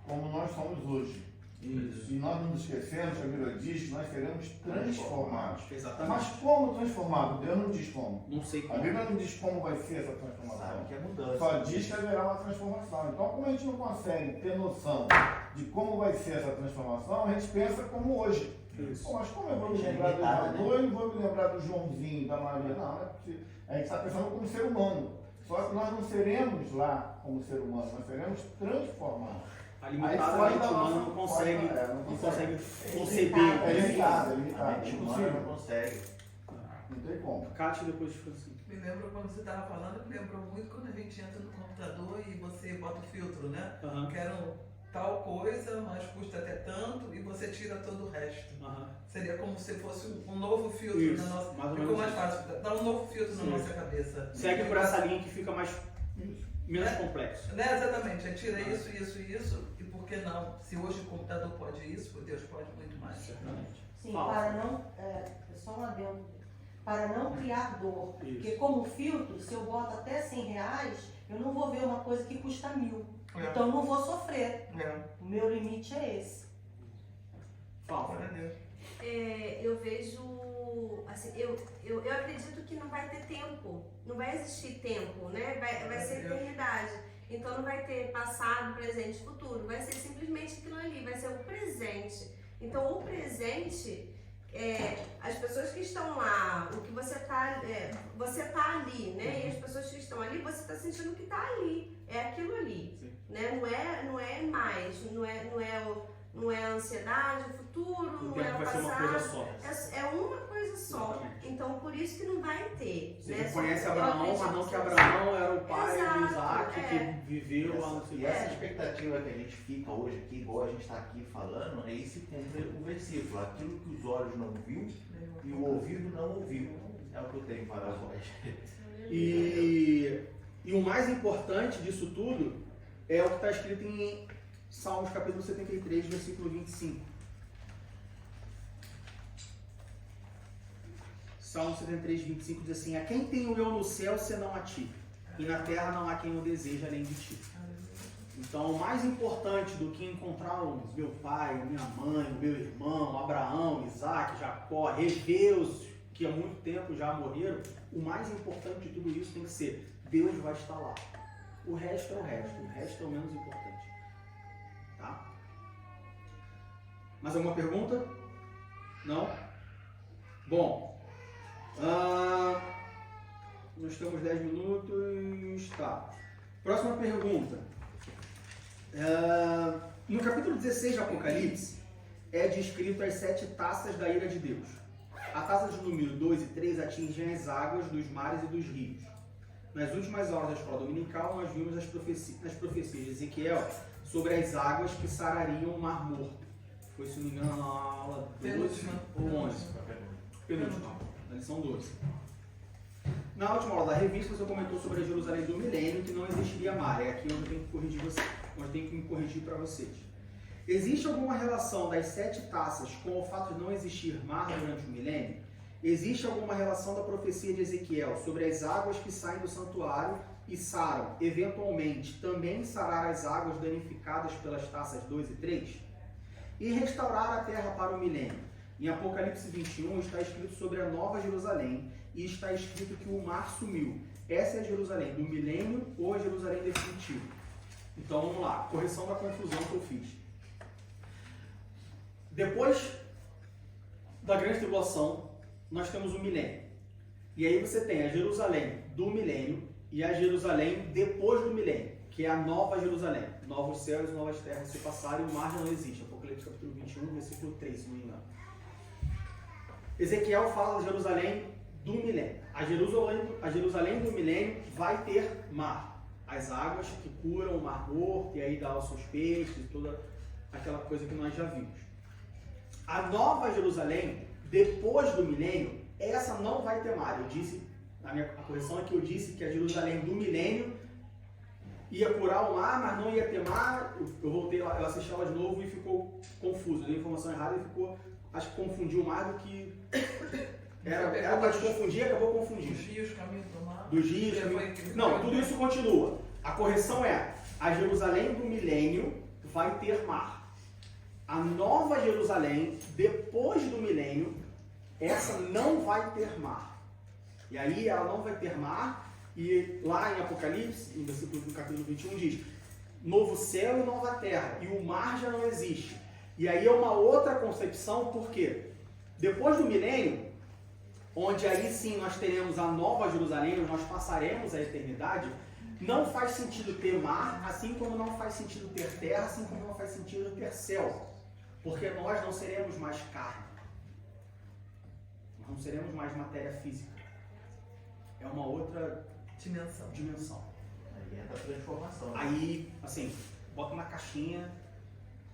como nós somos hoje. Isso. E nós não nos esquecemos que a Bíblia diz que nós seremos transformados. Exatamente. Mas como transformado? Deus não diz como. Não sei A como. Bíblia não diz como vai ser essa transformação. Sabe que é mudança. Só diz que haverá uma transformação. Então, como a gente não consegue ter noção de como vai ser essa transformação, a gente pensa como hoje. Isso. Pô, mas como eu vou me lembrar do Ivanor, eu não vou me lembrar do Joãozinho, da Maria? Não, é possível. A gente está pensando como ser humano. Só que nós não seremos lá como ser humano, nós seremos transformados. A limitada mente humana não consegue conceber. É limitado, é A limitado. mente É humana impossível. não consegue. Não tem como. Kátia depois ficou assim. Me lembro quando você estava falando, me lembrou muito quando a gente entra no computador e você bota o filtro, né? Aham. Quero tal coisa, mas custa até tanto, e você tira todo o resto. Aham. Seria como se fosse um novo filtro Isso, na nossa. mais ou Ficou menos mais isso. fácil, dá um novo filtro Sim. na nossa cabeça. Segue por essa linha que fica menos complexo. Né, exatamente, aí tira isso, e por que não? Se hoje o computador pode isso, Deus pode muito mais. Certamente. Sim, Fala. para não. Só um adendo. Para não criar dor. Isso. Porque como filtro, se eu boto até R$100, eu não vou ver uma coisa que custa 1000. Então eu não vou sofrer. O meu limite é esse. Fala. Glória a Deus. Eu vejo, assim, eu acredito que não vai ter tempo, não vai existir tempo, né? Vai ser eternidade. Então não vai ter passado, presente, futuro, vai ser simplesmente aquilo ali, vai ser o presente. Então o presente, as pessoas que estão lá, o que você tá ali, né? E as pessoas que estão ali, você está sentindo que está ali, é aquilo ali, né? Não é mais, não é a ansiedade, o futuro, O não é tempo o vai ser uma coisa passado. só. É uma coisa só. Exatamente. Então, por isso que não vai ter. Você né? reconhece Só que eu Abraão, acredito mas não que que Abraão era o pai Exato, de Isaac, que viveu lá no E essa expectativa que a gente fica hoje aqui, igual a gente está aqui falando, é esse cumpre o versículo. Aquilo que os olhos não viu e o ouvido não ouviu. É o que eu tenho para vós. E o mais importante disso tudo é o que está escrito em Salmos capítulo 73, versículo 25. Salmo 73, 25 diz assim: a quem tenho eu no céu senão a ti, e na terra não há quem o deseje além de ti. Então, o mais importante do que encontrar o meu pai, minha mãe, o meu irmão, Abraão, Isaac, Jacó, rever os que há muito tempo já morreram, o mais importante de tudo isso tem que ser: Deus vai estar lá. O resto é o resto é o menos importante. Tá? Mais alguma pergunta? Não? Bom, nós temos 10 minutos. Tá. Próxima pergunta. No capítulo 16 de Apocalipse é descrito as 7 taças da ira de Deus. A taça de número 2 e 3 atingem as águas dos mares e dos rios. Nas últimas horas da escola dominical, nós vimos nas profecias de Ezequiel sobre as águas que sarariam o Mar Morto. Foi, se não me engano, na aula 12 ou 11. Penúltima, na lição 12. Na última aula da revista, você comentou sobre a Jerusalém do milênio, que não existiria mar. É aqui onde eu tenho que corrigir você, onde eu tenho que me corrigir para vocês. Existe alguma relação das 7 taças com o fato de não existir mar durante o milênio? Existe alguma relação da profecia de Ezequiel sobre as águas que saem do santuário e saram, eventualmente, também sarar as águas danificadas pelas taças 2 e 3? E restaurar a terra para o milênio. Em Apocalipse 21 está escrito sobre a Nova Jerusalém e está escrito que o mar sumiu. Essa é a Jerusalém do milênio ou a Jerusalém definitiva? Então vamos lá, correção da confusão que eu fiz. Depois da grande tribulação, nós temos o milênio. E aí você tem a Jerusalém do milênio e a Jerusalém depois do milênio, que é a Nova Jerusalém. Novos céus e novas terras se passaram e o mar não existe. Apocalipse capítulo 21, versículo 3, se não me engano. Ezequiel fala da Jerusalém do milênio. A Jerusalém do milênio vai ter mar. As águas que curam o mar morto e aí dá os seus peixes e toda aquela coisa que nós já vimos. A Nova Jerusalém, depois do milênio, essa não vai ter mar. Eu disse, a correção é que eu disse que a Jerusalém do milênio ia curar o mar, mas não ia ter mar. Eu voltei lá, eu assisti ela de novo e ficou confuso. Eu dei a informação errada e ficou, acho que confundiu mais do que era para te confundir, acabou confundindo. Dos rios, caminho do mar. Dos rios, não, tudo isso continua. A correção é: a Jerusalém do milênio vai ter mar. A Nova Jerusalém, depois do milênio, essa não vai ter mar. E aí ela não vai ter mar, e lá em Apocalipse, no capítulo 21, diz: novo céu e nova terra, e o mar já não existe. E aí é uma outra concepção, porque depois do milênio, onde aí sim nós teremos a Nova Jerusalém, onde nós passaremos a eternidade, não faz sentido ter mar, assim como não faz sentido ter terra, assim como não faz sentido ter céu. Porque nós não seremos mais carne. Nós não seremos mais matéria física. É uma outra dimensão. Aí entra a transformação. Aí, assim, bota na caixinha,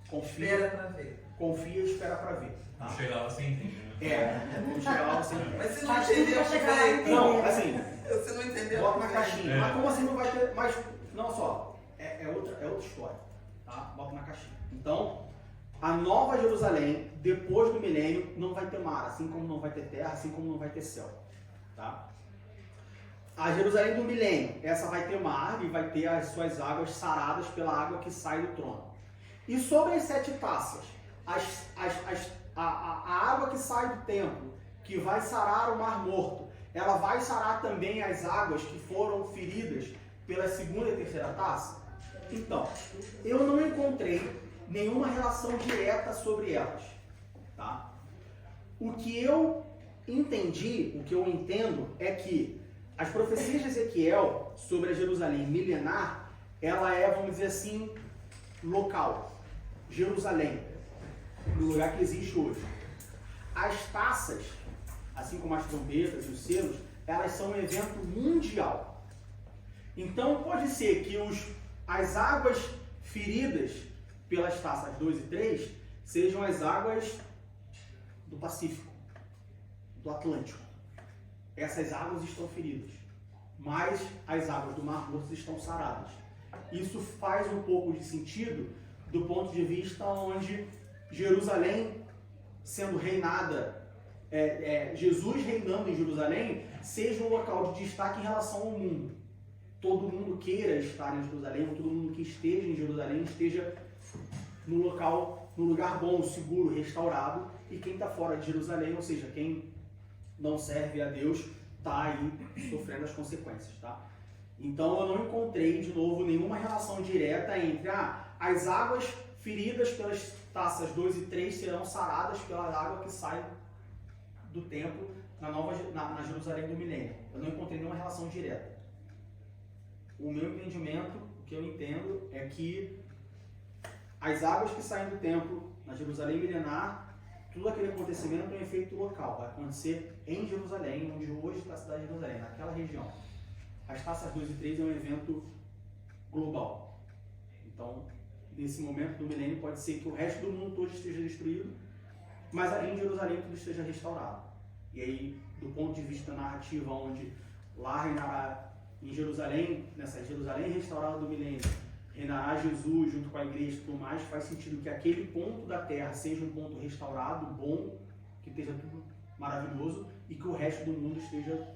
confia. Espera pra ver. Confia e espera pra ver. Tá? Não chega lá, você entende, né? Vamos chegar lá, você entende. Mas você não entendeu direito. Não, assim, Você não entendeu. bota na caixinha. É. Mas como assim não vai ter. Mas, não só, é outra história. Tá? Bota na caixinha. Então, a Nova Jerusalém, depois do milênio, não vai ter mar, assim como não vai ter terra, assim como não vai ter céu. Tá? A Jerusalém do milênio, essa vai ter mar e vai ter as suas águas saradas pela água que sai do trono. E sobre as 7 taças, a água que sai do templo, que vai sarar o mar morto, ela vai sarar também as águas que foram feridas pela segunda e terceira taça? Então, eu não encontrei nenhuma relação direta sobre elas. Tá? O que eu entendi, o que eu entendo é que as profecias de Ezequiel sobre a Jerusalém milenar, ela é, vamos dizer assim, local. Jerusalém, no lugar que existe hoje. As taças, assim como as trombetas e os selos, elas são um evento mundial. Então pode ser que as águas feridas pelas taças 2 e 3 sejam as águas do Pacífico, do Atlântico. Essas águas estão feridas, mas as águas do Mar Morto estão saradas. Isso faz um pouco de sentido do ponto de vista onde Jerusalém, sendo reinada Jesus reinando em Jerusalém seja um local de destaque em relação ao mundo. Todo mundo queira estar em Jerusalém, ou todo mundo que esteja em Jerusalém esteja no lugar bom, seguro, restaurado, e quem está fora de Jerusalém, ou seja, quem não serve a Deus, está aí sofrendo as consequências, tá? Então eu não encontrei, de novo, nenhuma relação direta entre as águas feridas pelas taças 2 e 3 serão saradas pela água que sai do templo na Jerusalém do milênio. Eu não encontrei nenhuma relação direta. O meu entendimento, o que eu entendo, é que as águas que saem do templo na Jerusalém milenar, tudo aquele acontecimento é um efeito local, vai acontecer em Jerusalém, onde hoje está a cidade de Jerusalém, naquela região. As taças 2 e 3 é um evento global. Então, nesse momento do milênio, pode ser que o resto do mundo todo esteja destruído, mas ali em Jerusalém tudo esteja restaurado. E aí, do ponto de vista narrativa, onde lá reinará em Jerusalém, nessa Jerusalém restaurada do milênio, reinará Jesus junto com a igreja e tudo mais, faz sentido que aquele ponto da terra seja um ponto restaurado, bom, que esteja tudo maravilhoso, e que o resto do mundo esteja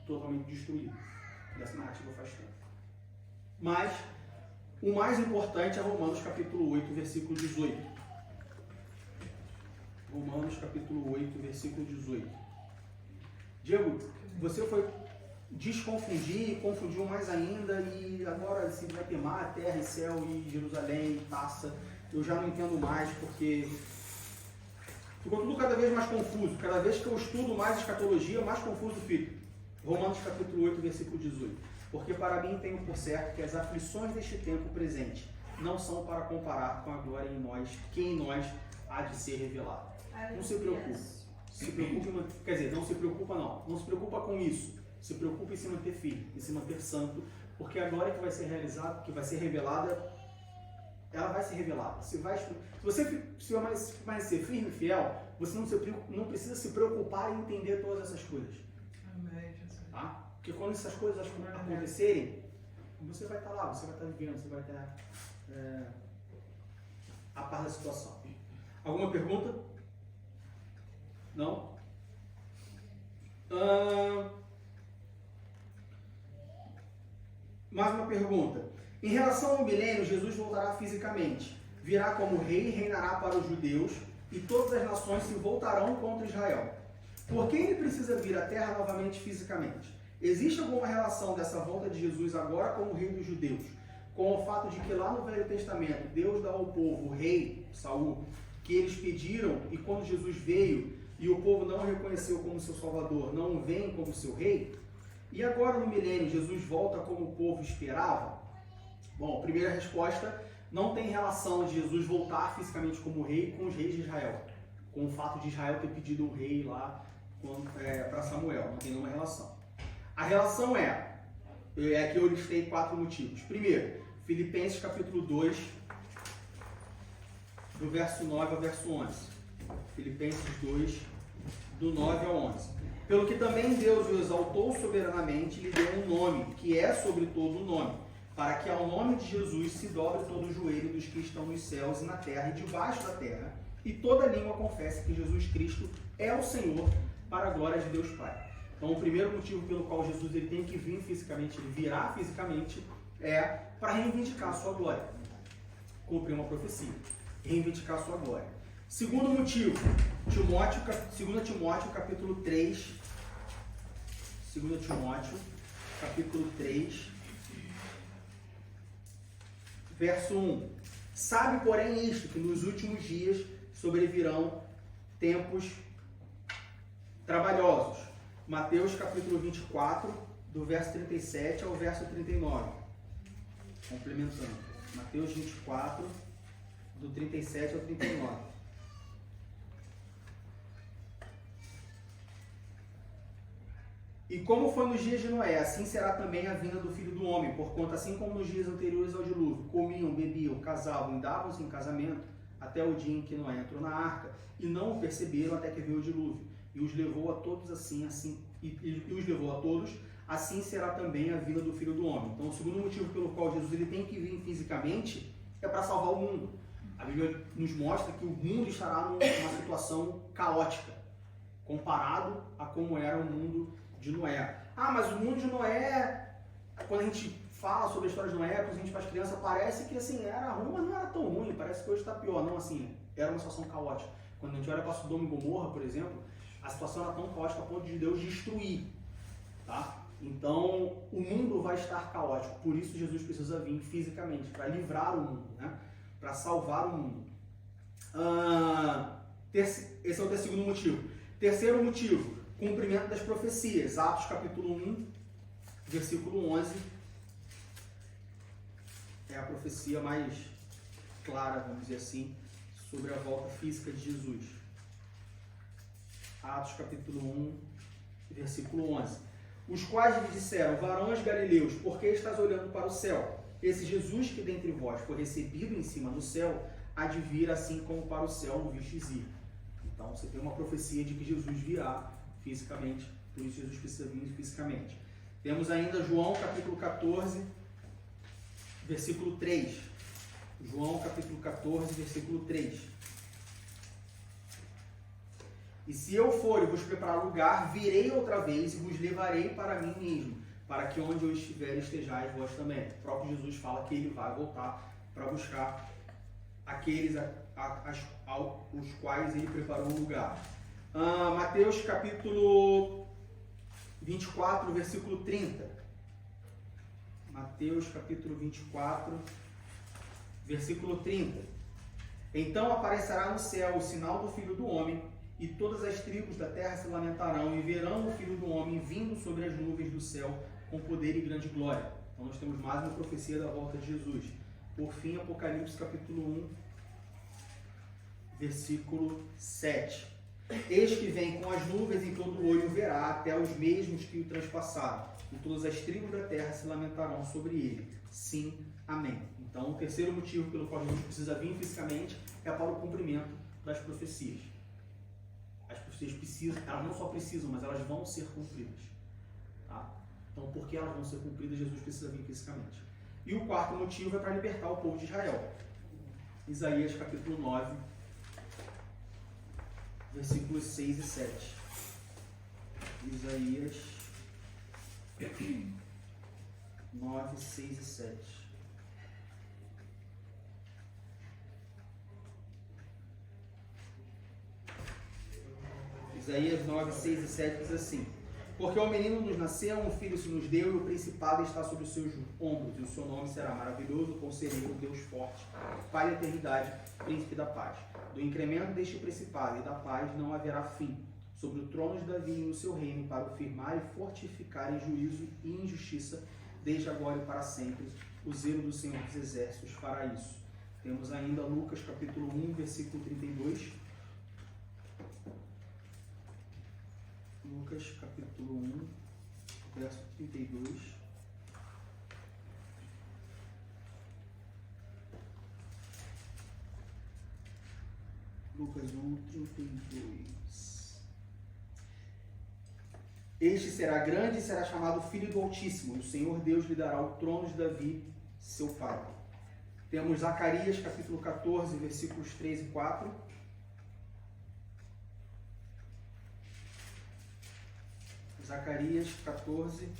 totalmente destruído. Dessa narrativa faz tempo. Mas o mais importante é Romanos capítulo 8, versículo 18. Romanos capítulo 8, versículo 18. Diego, você foi desconfundir, confundiu mais ainda, e agora se vai ter mar, terra e céu e Jerusalém e taça, eu já não entendo mais, porque ficou tudo cada vez mais confuso. Cada vez que eu estudo mais escatologia, mais confuso fica. Romanos capítulo 8, versículo 18. Porque para mim tenho por certo que as aflições deste tempo presente não são para comparar com a glória em nós, que em nós há de ser revelada. Não se preocupe. Se preocupe, quer dizer, não se preocupa não. Não se preocupa com isso. Se preocupe em se manter firme, em se manter santo, porque a glória que vai ser realizada, que vai ser revelada, ela vai ser revelada. Se você permanecer firme e fiel, você não precisa se preocupar em entender todas essas coisas. Amém, Jesus. Tá? Porque quando essas coisas acontecerem, você vai estar lá, você vai estar vivendo, você vai estar a par da situação. Alguma pergunta? Não? Mais uma pergunta. Em relação ao milênio, Jesus voltará fisicamente. Virá como rei e reinará para os judeus, e todas as nações se voltarão contra Israel. Por que ele precisa vir à terra novamente fisicamente? Existe alguma relação dessa volta de Jesus agora como rei dos judeus, com o fato de que lá no Velho Testamento Deus dá ao povo o rei, Saul, que eles pediram, e quando Jesus veio e o povo não o reconheceu como seu salvador, não o veem como seu rei? E agora no milênio Jesus volta como o povo esperava? Bom, primeira resposta, não tem relação de Jesus voltar fisicamente como rei com os reis de Israel, com o fato de Israel ter pedido um rei lá para Samuel, não tem nenhuma relação. A relação é que eu listei 4 motivos. Primeiro, Filipenses capítulo 2, do verso 9 ao verso 11. Filipenses 2, do 9 ao 11. Pelo que também Deus o exaltou soberanamente e lhe deu um nome, que é sobre todo o nome, para que ao nome de Jesus se dobre todo o joelho dos que estão nos céus e na terra e debaixo da terra, e toda língua confesse que Jesus Cristo é o Senhor, para a glória de Deus Pai. Então, o primeiro motivo pelo qual Jesus ele tem que vir fisicamente, ele virá fisicamente, é para reivindicar a sua glória. Cumprir uma profecia. Reivindicar a sua glória. Segundo motivo, 2 Timóteo capítulo 3, 2 Timóteo capítulo 3, verso 1. Sabe, porém, isto, que nos últimos dias sobrevirão tempos trabalhosos. Mateus capítulo 24, do verso 37 ao verso 39. Complementando. Mateus 24, do 37 ao 39. E como foi nos dias de Noé, assim será também a vinda do Filho do Homem, porquanto assim como nos dias anteriores ao dilúvio, comiam, bebiam, casavam e davam-se em casamento, até o dia em que Noé entrou na arca, e não o perceberam até que veio o dilúvio. E os levou a todos assim será também a vinda do Filho do Homem. Então, o segundo motivo pelo qual Jesus ele tem que vir fisicamente é para salvar o mundo. A Bíblia nos mostra que o mundo estará numa situação caótica, comparado a como era o mundo de Noé. Ah, mas o mundo de Noé, quando a gente fala sobre a história de Noé, quando a gente faz criança, parece que assim, era ruim, mas não era tão ruim, parece que hoje está pior. Não, assim, era uma situação caótica. Quando a gente olha para Sodoma e Gomorra, por exemplo, a situação era tão caótica a ponto de Deus destruir, tá? Então, o mundo vai estar caótico, por isso Jesus precisa vir fisicamente, para livrar o mundo, né? Para salvar o mundo. Esse é o segundo motivo. Terceiro motivo, cumprimento das profecias. Atos capítulo 1, versículo 11. É a profecia mais clara, vamos dizer assim, sobre a volta física de Jesus. Atos capítulo 1, versículo 11. Os quais lhe disseram: varões galileus, por que estás olhando para o céu? Esse Jesus que dentre vós foi recebido em cima do céu, há de vir assim como para o céu o vistes ir. Então você tem uma profecia de que Jesus virá fisicamente, por isso Jesus precisa vir fisicamente. Temos ainda João capítulo 14, versículo 3. João capítulo 14, versículo 3. E se eu for e vos preparar lugar, virei outra vez e vos levarei para mim mesmo, para que onde eu estiver estejais vós também. O próprio Jesus fala que ele vai voltar para buscar aqueles os quais ele preparou um lugar. Mateus capítulo 24, versículo 30. Mateus capítulo 24, versículo 30. Então aparecerá no céu o sinal do Filho do Homem, e todas as tribos da terra se lamentarão e verão o Filho do Homem vindo sobre as nuvens do céu com poder e grande glória. Então nós temos mais uma profecia da volta de Jesus. Por fim, Apocalipse capítulo 1, versículo 7. Eis que vem com as nuvens e todo olho verá, até os mesmos que o transpassaram. E todas as tribos da terra se lamentarão sobre ele. Sim, amém. Então o terceiro motivo pelo qual Jesus precisa vir fisicamente é para o cumprimento das profecias. As profecias precisam, elas não só precisam, mas elas vão ser cumpridas. Tá? Então, porque elas vão ser cumpridas, Jesus precisa vir fisicamente. E o quarto motivo é para libertar o povo de Israel. Isaías capítulo 9, versículos 6 e 7. Isaías 9, 6 e 7. Isaías 9, 6 e 7 diz assim: porque ao menino nos nasceu, um filho se nos deu, e o principado está sobre os seus ombros, e o seu nome será maravilhoso, conselheiro, Deus forte, Pai da eternidade, príncipe da paz. Do incremento deste principado e da paz não haverá fim, sobre o trono de Davi e no seu reino, para o firmar e fortificar em juízo e injustiça, desde agora e para sempre. O zelo do Senhor dos Exércitos fará isso. Temos ainda Lucas capítulo 1, versículo 32. Lucas capítulo 1, verso 32. Lucas 1, 32. Este será grande e será chamado Filho do Altíssimo, e o Senhor Deus lhe dará o trono de Davi, seu pai. Temos Zacarias capítulo 14, versículos 3 e 4. Zacarias 14,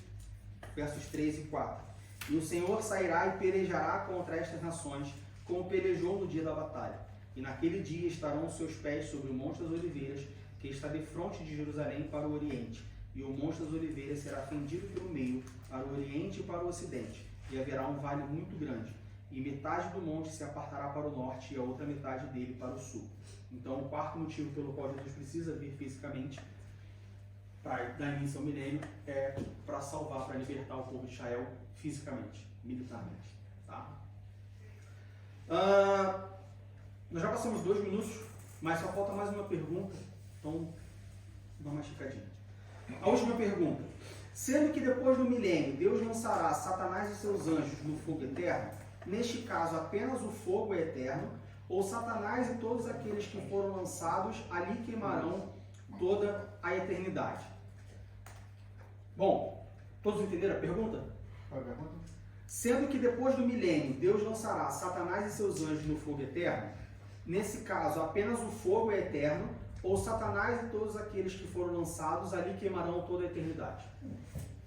versos 3 e 4. E o Senhor sairá e pelejará contra estas nações, como pelejou no dia da batalha. E naquele dia estarão os seus pés sobre o Monte das Oliveiras, que está de frente de Jerusalém para o Oriente. E o Monte das Oliveiras será fendido pelo meio, para o Oriente e para o Ocidente. E haverá um vale muito grande. E metade do monte se apartará para o norte, e a outra metade dele para o sul. Então, o quarto motivo pelo qual Jesus precisa vir fisicamente para dar início ao milênio é para salvar, para libertar o povo de Israel fisicamente, militarmente. Tá? Nós já passamos 2 minutos, mas só falta mais uma pergunta, então dá uma esticadinha. A última pergunta: sendo que depois do milênio Deus lançará Satanás e seus anjos no fogo eterno, neste caso apenas o fogo é eterno, ou Satanás e todos aqueles que foram lançados ali queimarão toda a eternidade? Bom, todos entenderam a pergunta? Qual é a pergunta? Sendo que depois do milênio Deus lançará Satanás e seus anjos no fogo eterno, Nesse caso, apenas o fogo é eterno, ou Satanás e todos aqueles que foram lançados ali queimarão toda a eternidade.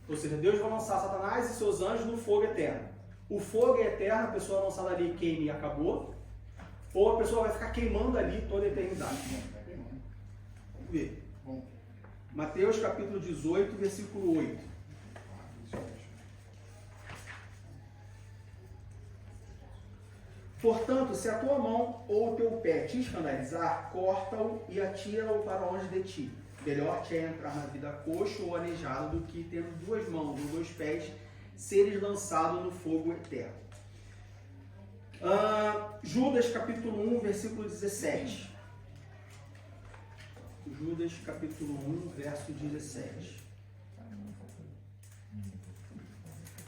Ou seja, Deus vai lançar Satanás e seus anjos no fogo eterno. O fogo é eterno, a pessoa lançada ali queima e acabou, ou a pessoa vai ficar queimando ali toda a eternidade. Vamos ver. Mateus capítulo 18, versículo 8. Portanto, se a tua mão ou o teu pé te escandalizar, corta-o e atira-o para longe de ti. Melhor te é entrar na vida coxo ou aleijado do que, tendo 2 mãos ou 2 pés, seres lançado no fogo eterno. Judas capítulo 1, versículo 17. Judas capítulo 1, verso 17.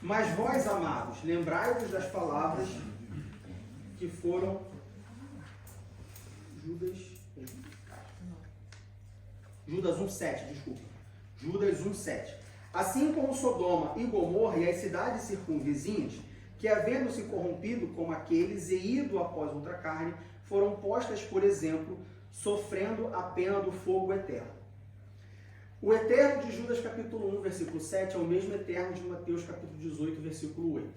Mas vós, amados, lembrai-vos das palavras que foram Judas 1,7, desculpa. Judas 1,7. Assim como Sodoma e Gomorra e as cidades circunvizinhas, que havendo se corrompido como aqueles e ido após outra carne, foram postas, por exemplo, sofrendo a pena do fogo eterno. O eterno de Judas capítulo 1, versículo 7 é o mesmo eterno de Mateus capítulo 18, versículo 8.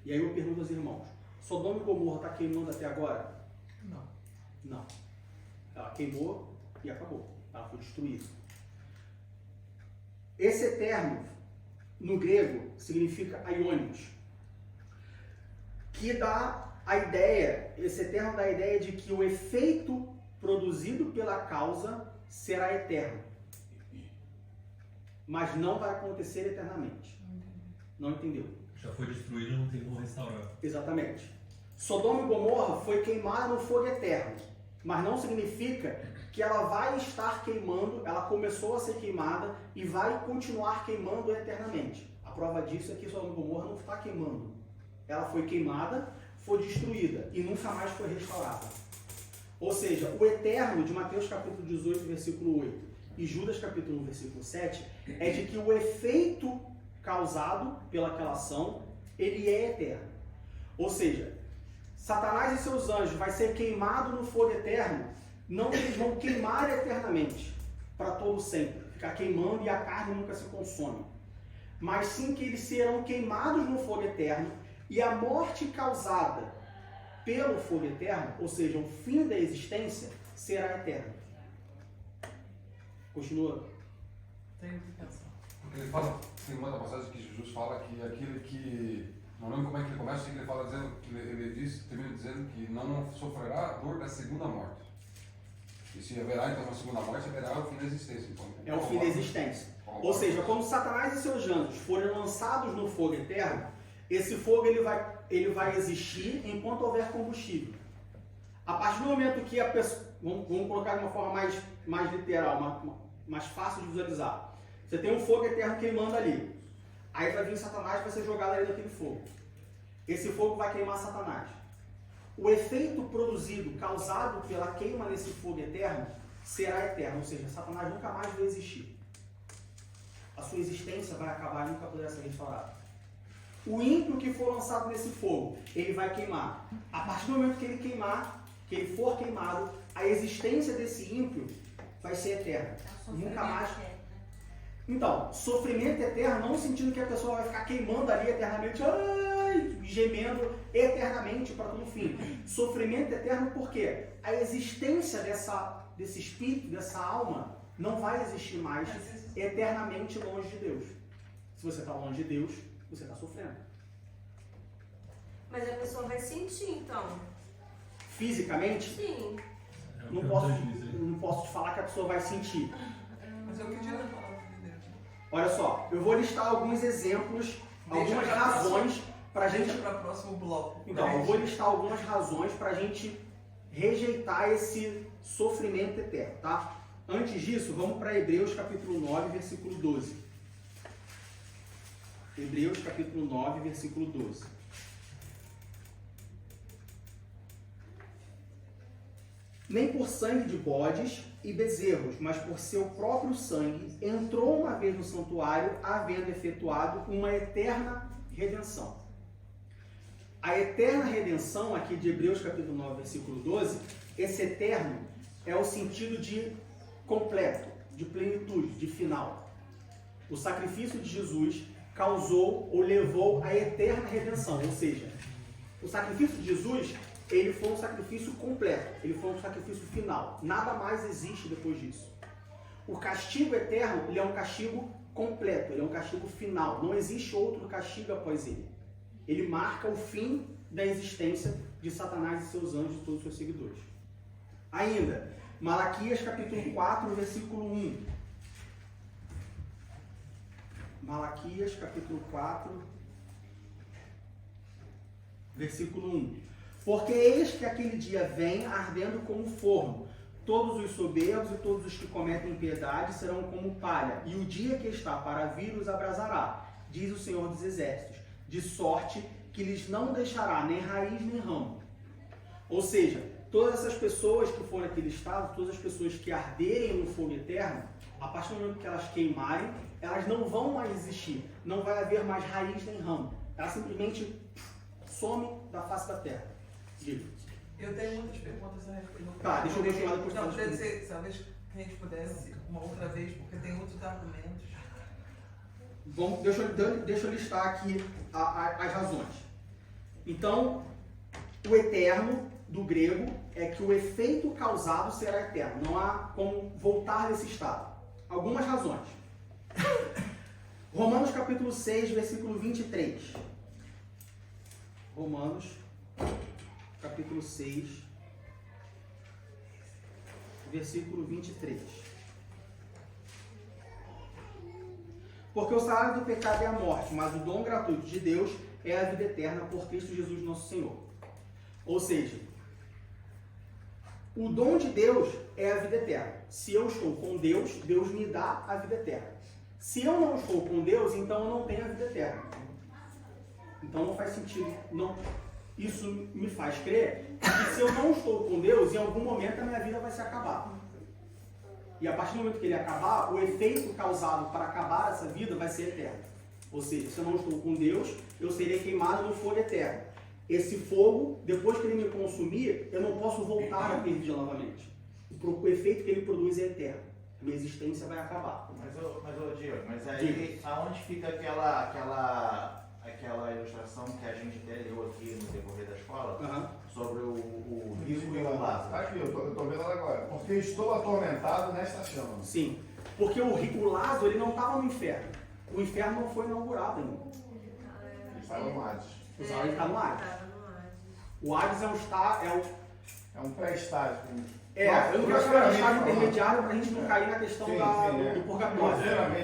E aí eu pergunto aos irmãos, Sodoma e Gomorra está queimando até agora? Não. Não. Ela queimou e acabou. Ela foi destruída. Esse eterno, no grego, significa aionios, que dá a ideia, esse eterno dá a ideia de que o efeito produzido pela causa será eterno. Mas não vai acontecer eternamente. Não entendeu? Já foi destruído, não tem como restaurar. Exatamente. Sodoma e Gomorra foi queimada no fogo eterno, mas não significa que ela vai estar queimando, ela começou a ser queimada e vai continuar queimando eternamente. A prova disso é que Sodoma e Gomorra não está queimando. Ela foi queimada, foi destruída e nunca mais foi restaurada. Ou seja, o eterno de Mateus capítulo 18, versículo 8 e Judas capítulo 1, versículo 7 é de que o efeito causado pelaquela ação, ele é eterno. Ou seja, Satanás e seus anjos vai ser queimado no fogo eterno, não que eles vão queimar eternamente, para todo sempre, ficar queimando e a carne nunca se consome, mas sim que eles serão queimados no fogo eterno e a morte causada pelo fogo eterno, ou seja, o fim da existência, será eterno. Continua. Tenho que pensar. Porque ele fala, tem uma passagem que Jesus fala que aquele que, não lembro como é que ele começa, que ele fala dizendo, que ele diz, termina dizendo que não sofrerá a dor da segunda morte. E se haverá então uma segunda morte, haverá o fim da existência. Então, É o fim da existência. Ou seja, quando Satanás e seus anjos forem lançados no fogo eterno, esse fogo ele vai existir enquanto houver combustível. A partir do momento que a pessoa, vamos colocar de uma forma mais literal, mais fácil de visualizar. Você tem um fogo eterno queimando ali. Aí vai vir Satanás e vai ser jogado ali naquele fogo. Esse fogo vai queimar Satanás. O efeito produzido, causado pela queima nesse fogo eterno, será eterno. Ou seja, Satanás nunca mais vai existir. A sua existência vai acabar e nunca poderá ser restaurada. O ímpio que for lançado nesse fogo, ele vai queimar. A partir do momento que ele queimar, que ele for queimado, a existência desse ímpio vai ser eterna. Nunca mais. Então, sofrimento eterno, não no sentido que a pessoa vai ficar queimando ali eternamente, gemendo eternamente para todo fim. Sofrimento eterno porque a existência desse espírito, dessa alma, não vai existir mais eternamente longe de Deus. Se você está longe de Deus, você está sofrendo. Mas a pessoa vai sentir, então. Fisicamente, Sim. não posso te falar que a pessoa vai sentir. Mas eu pedi na palavra de Deus. Olha só, eu vou listar alguns exemplos, algumas razões para a gente... Deixa para o próximo bloco. Então, eu vou listar algumas razões para a gente rejeitar esse sofrimento eterno, tá? Antes disso, vamos para Hebreus capítulo 9, versículo 12. Hebreus capítulo 9, versículo 12. Nem por sangue de bodes e bezerros, mas por seu próprio sangue, entrou uma vez no santuário, havendo efetuado uma eterna redenção. A eterna redenção, aqui de Hebreus capítulo 9, versículo 12, esse eterno é o sentido de completo, de plenitude, de final. O sacrifício de Jesus causou ou levou à eterna redenção, ou seja, o sacrifício de Jesus, ele foi um sacrifício completo, ele foi um sacrifício final. Nada mais existe depois disso. O castigo eterno, ele é um castigo completo, ele é um castigo final. Não existe outro castigo após ele. Ele marca o fim da existência de Satanás e seus anjos e todos os seus seguidores. Ainda, Malaquias capítulo 4, versículo 1. Malaquias capítulo 4, versículo 1. Porque eis que aquele dia vem ardendo como forno. Todos os soberbos e todos os que cometem impiedade serão como palha. E o dia que está para vir os abrasará, diz o Senhor dos Exércitos. De sorte que lhes não deixará nem raiz nem ramo. Ou seja, todas essas pessoas que foram naquele estado, todas as pessoas que arderem no fogo eterno, a partir do momento que elas queimarem, elas não vão mais existir. Não vai haver mais raiz nem ramo. Ela simplesmente some da face da terra. Diga. Eu tenho muitas perguntas a respeito. Tá, deixa eu continuar depois. Não, podia dizer, talvez que a gente pudesse uma outra vez, porque tem outros argumentos. Bom, deixa eu listar aqui as razões. Então, o eterno, do grego, é que o efeito causado será eterno. Não há como voltar desse estado. Algumas razões. Romanos capítulo 6, versículo 23. Romanos capítulo 6, versículo 23. Porque o salário do pecado é a morte, mas o dom gratuito de Deus é a vida eterna por Cristo Jesus nosso Senhor. Ou seja, o dom de Deus é a vida eterna. Se eu estou com Deus, Deus me dá a vida eterna. Se eu não estou com Deus, então eu não tenho a vida eterna. Então não faz sentido. Não. Isso me faz crer que se eu não estou com Deus, em algum momento a minha vida vai se acabar. E a partir do momento que ele acabar, o efeito causado para acabar essa vida vai ser eterno. Ou seja, se eu não estou com Deus, eu serei queimado no fogo eterno. Esse fogo, depois que ele me consumir, eu não posso voltar a ter vida novamente. O efeito que ele produz é eterno. A minha existência vai acabar. Mas Diego, aí aonde fica aquela ilustração que a gente até leu aqui no decorrer da escola, sobre o rico e o Lázaro? Aqui, eu tô vendo ela agora. Porque estou atormentado nesta chama. Sim, porque o Lázaro ele não estava no inferno. O inferno não foi inaugurado ainda. Ele estava no Hades. O Lázaro está no Hades. O Hades é um pré-estágio. Eu não quero chamar de estágio intermediário para a gente não cair na questão do purgatório.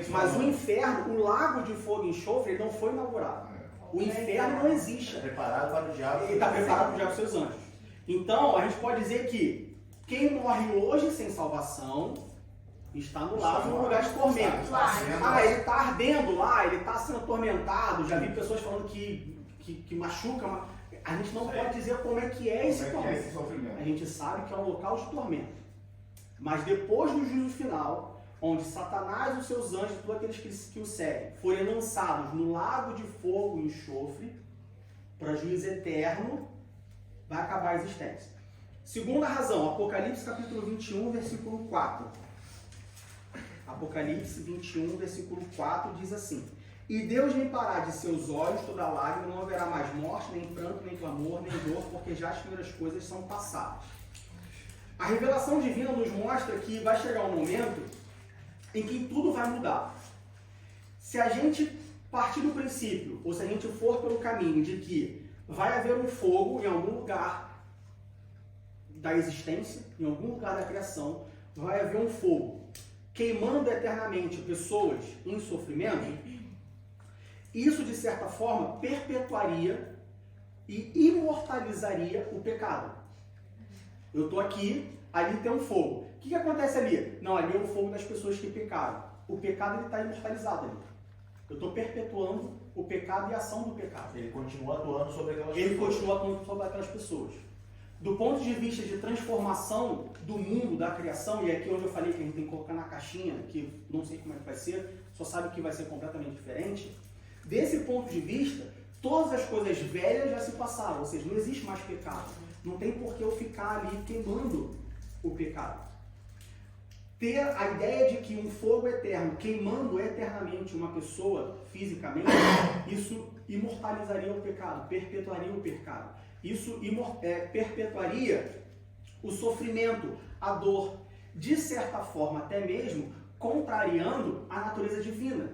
Mas o inferno, o lago de fogo e enxofre, ele não foi inaugurado. O inferno não existe. Está preparado para o diabo. Ele está preparado para o diabo e seus anjos. Então, a gente pode dizer que quem morre hoje sem salvação está no lago, no lugar de tormento. Ele está ardendo lá, ele está sendo atormentado. Já vi pessoas falando que machuca. A gente não pode dizer como é que é esse tormento. A gente sabe que é um local de tormento. Mas depois do juízo final, onde Satanás e os seus anjos, todos aqueles que o seguem, forem lançados no lago de fogo e enxofre, para juízo eterno, vai acabar a existência. Segunda razão, Apocalipse capítulo 21, versículo 4. Apocalipse 21, versículo 4 diz assim: E Deus limpará de seus olhos toda lágrima, não haverá mais morte, nem pranto, nem clamor, nem dor, porque já as primeiras coisas são passadas. A revelação divina nos mostra que vai chegar um momento em que tudo vai mudar. Se a gente partir do princípio, ou se a gente for pelo caminho de que vai haver um fogo em algum lugar da existência, em algum lugar da criação, vai haver um fogo queimando eternamente pessoas em sofrimento, isso, de certa forma, perpetuaria e imortalizaria o pecado. Eu estou aqui, ali tem um fogo. O que acontece ali? Não, ali é o fogo das pessoas que pecaram. O pecado está imortalizado ali. Eu estou perpetuando o pecado e a ação do pecado. Ele continua atuando sobre aquelas pessoas. Ele continua atuando sobre aquelas pessoas. Do ponto de vista de transformação do mundo, da criação, e aqui onde eu falei que a gente tem que colocar na caixinha, que não sei como é que vai ser, só sabe que vai ser completamente diferente. Desse ponto de vista, todas as coisas velhas já se passaram, ou seja, não existe mais pecado. Não tem por que eu ficar ali queimando o pecado. Ter a ideia de que um fogo eterno, queimando eternamente uma pessoa fisicamente, isso imortalizaria o pecado, perpetuaria o pecado. Isso perpetuaria o sofrimento, a dor, de certa forma até mesmo contrariando a natureza divina.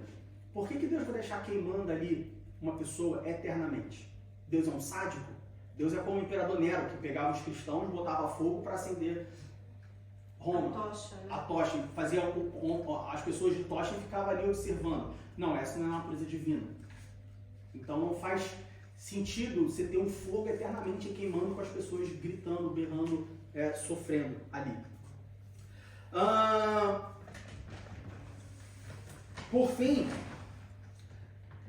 Por que Deus vai deixar queimando ali uma pessoa eternamente? Deus é um sádico? Deus é como o imperador Nero, que pegava os cristãos e botava fogo para acender Roma. A tocha, fazia as pessoas de tocha ficavam ali observando. Não, essa não é a natureza divina. Então não faz sentido você ter um fogo eternamente queimando com as pessoas gritando, berrando, sofrendo ali. Por fim,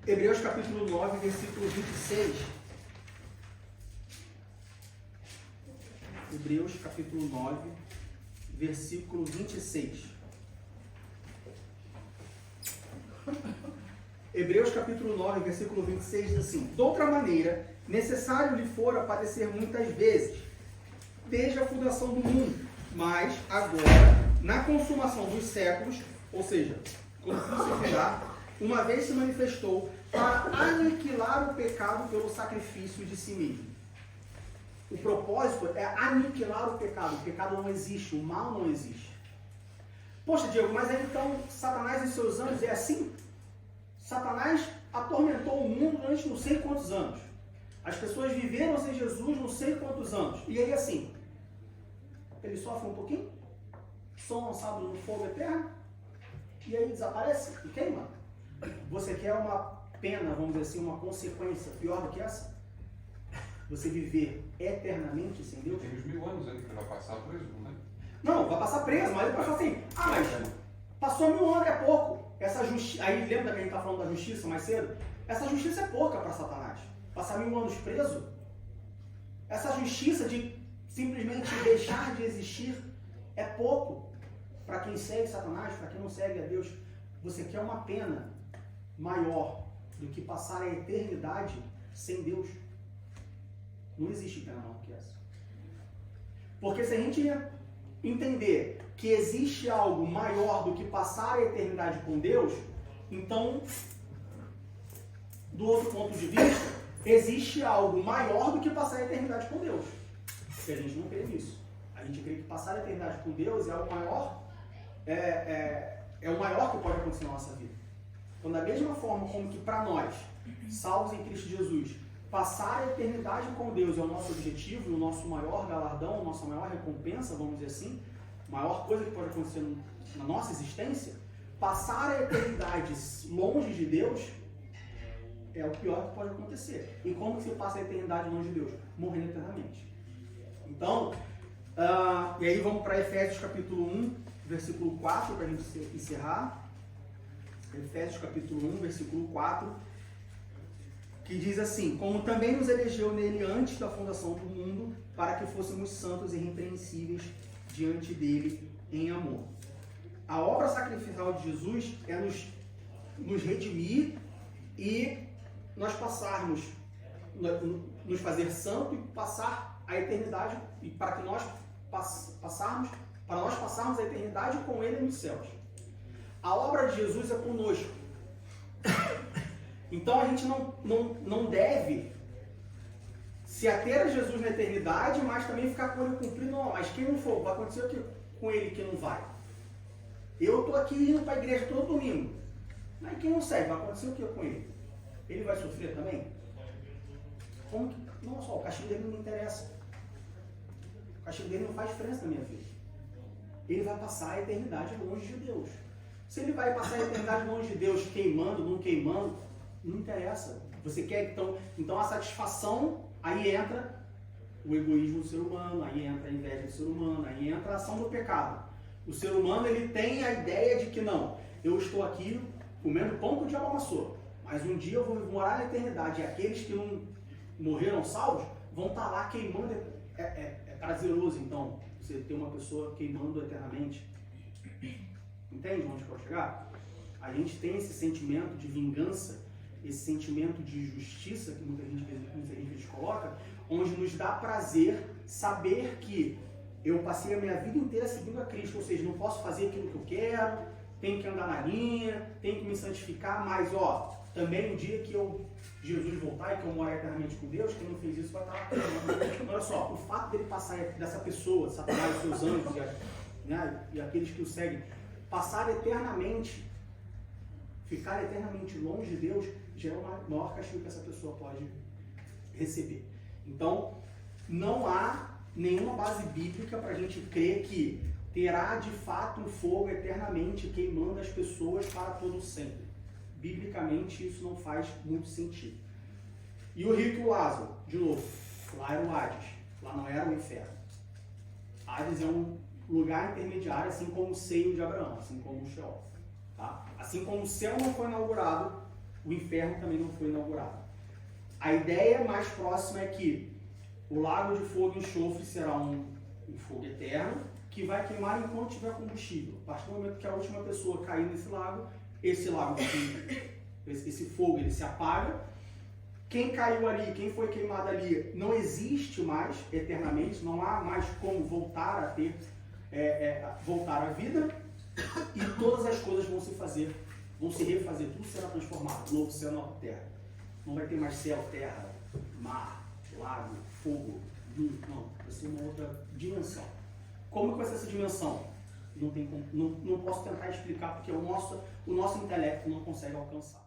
Hebreus capítulo 9, versículo 26. Hebreus capítulo 9, versículo 26. Hebreus capítulo 9, versículo 26 diz assim: de outra maneira, necessário lhe fora padecer muitas vezes, desde a fundação do mundo, mas agora, na consumação dos séculos, ou seja, quando Cristo uma vez se manifestou para aniquilar o pecado pelo sacrifício de si mesmo. O propósito é aniquilar o pecado não existe, o mal não existe. Poxa, Diego, mas aí então Satanás em seus anos é assim? Satanás atormentou o mundo durante não sei quantos anos. As pessoas viveram sem Jesus não sei quantos anos. E aí assim, ele sofre um pouquinho, são lançados no fogo eterno, e aí desaparece e queima. Você quer uma pena, vamos dizer assim, uma consequência pior do que essa? Você viver eternamente sem Deus? Tem uns 1000 anos ainda que ele vai passar preso, né? Não, vai passar preso, mas ele pode falar assim, mas passou 1000 anos, é pouco. Aí lembra que a gente está falando da justiça mais cedo? Essa justiça é pouca para Satanás. Passar 1000 anos preso, essa justiça de simplesmente deixar de existir é pouco para quem segue Satanás, para quem não segue a Deus. Você quer uma pena maior do que passar a eternidade sem Deus? Não existe pena maior que essa. Porque se a gente entender que existe algo maior do que passar a eternidade com Deus, então, do outro ponto de vista, existe algo maior do que passar a eternidade com Deus. Porque a gente não crê nisso. A gente crê que passar a eternidade com Deus é algo maior, é o maior que pode acontecer na nossa vida. Então, da mesma forma como que para nós, salvos em Cristo Jesus, passar a eternidade com Deus é o nosso objetivo, e o nosso maior galardão, a nossa maior recompensa, vamos dizer assim, a maior coisa que pode acontecer na nossa existência, passar a eternidade longe de Deus é o pior que pode acontecer. E como que se passa a eternidade longe de Deus? Morrendo eternamente. Então, e aí vamos para Efésios capítulo 1, versículo 4, para a gente encerrar. Efésios capítulo 1, versículo 4, que diz assim: como também nos elegeu nele antes da fundação do mundo, para que fôssemos santos e irrepreensíveis diante dele em amor. A obra sacrificial de Jesus é nos redimir e nós passarmos, nos fazer santo e passar a eternidade, e para que nós passarmos a eternidade com ele nos céus. A obra de Jesus é conosco. Então a gente não deve se ater a Jesus na eternidade, mas também ficar com ele cumprindo. Não, mas quem não for, vai acontecer o que com ele que não vai? Eu estou aqui indo para a igreja todo domingo. Mas quem não segue, vai acontecer o que com ele? Ele vai sofrer também? Como que? Não, só o castigo dele não me interessa. O castigo dele não faz diferença na minha vida. Ele vai passar a eternidade longe de Deus. Se ele vai passar a eternidade longe de Deus, queimando, não queimando, não interessa. Você quer, então a satisfação, aí entra o egoísmo do ser humano, aí entra a inveja do ser humano, aí entra a ação do pecado. O ser humano, ele tem a ideia de que não, eu estou aqui comendo pão que o diabo amassou, mas um dia eu vou morar na eternidade, e aqueles que não morreram salvos vão estar lá queimando. É prazeroso, então, você ter uma pessoa queimando eternamente. Entende onde pode chegar? A gente tem esse sentimento de vingança esse sentimento de justiça que muita gente coloca, onde nos dá prazer saber que eu passei a minha vida inteira seguindo a Cristo, ou seja, não posso fazer aquilo que eu quero, tenho que andar na linha, tenho que me santificar, mas ó, também um dia que Jesus voltar e que eu morar eternamente com Deus, quem não fez isso vai estar lá. Olha só, o fato dele passar dessa pessoa, Satanás, os seus anjos e aqueles que o seguem, passar eternamente, ficar eternamente longe de Deus, já é o maior castigo que essa pessoa pode receber. Então, não há nenhuma base bíblica para a gente crer que terá de fato um fogo eternamente queimando as pessoas para todo sempre. Biblicamente isso não faz muito sentido. E o rico Lázaro, de novo, lá era o Hades, lá não era o inferno. Hades é um lugar intermediário, assim como o seio de Abraão, assim como o Sheol. Tá? Assim como o céu não foi inaugurado, o inferno também não foi inaugurado. A ideia mais próxima é que o lago de fogo e enxofre será um fogo eterno, que vai queimar enquanto tiver combustível. A partir do momento que a última pessoa cair nesse lago, esse fogo ele se apaga. Quem caiu ali, quem foi queimado ali, não existe mais eternamente, não há mais como voltar a ter, voltar à vida, e todas as coisas vão se refazer, tudo será transformado, novo céu, nova terra. Não vai ter mais céu, terra, mar, lago, fogo, não, vai ser uma outra dimensão. Como que vai ser essa dimensão? Não posso tentar explicar porque o nosso intelecto não consegue alcançar.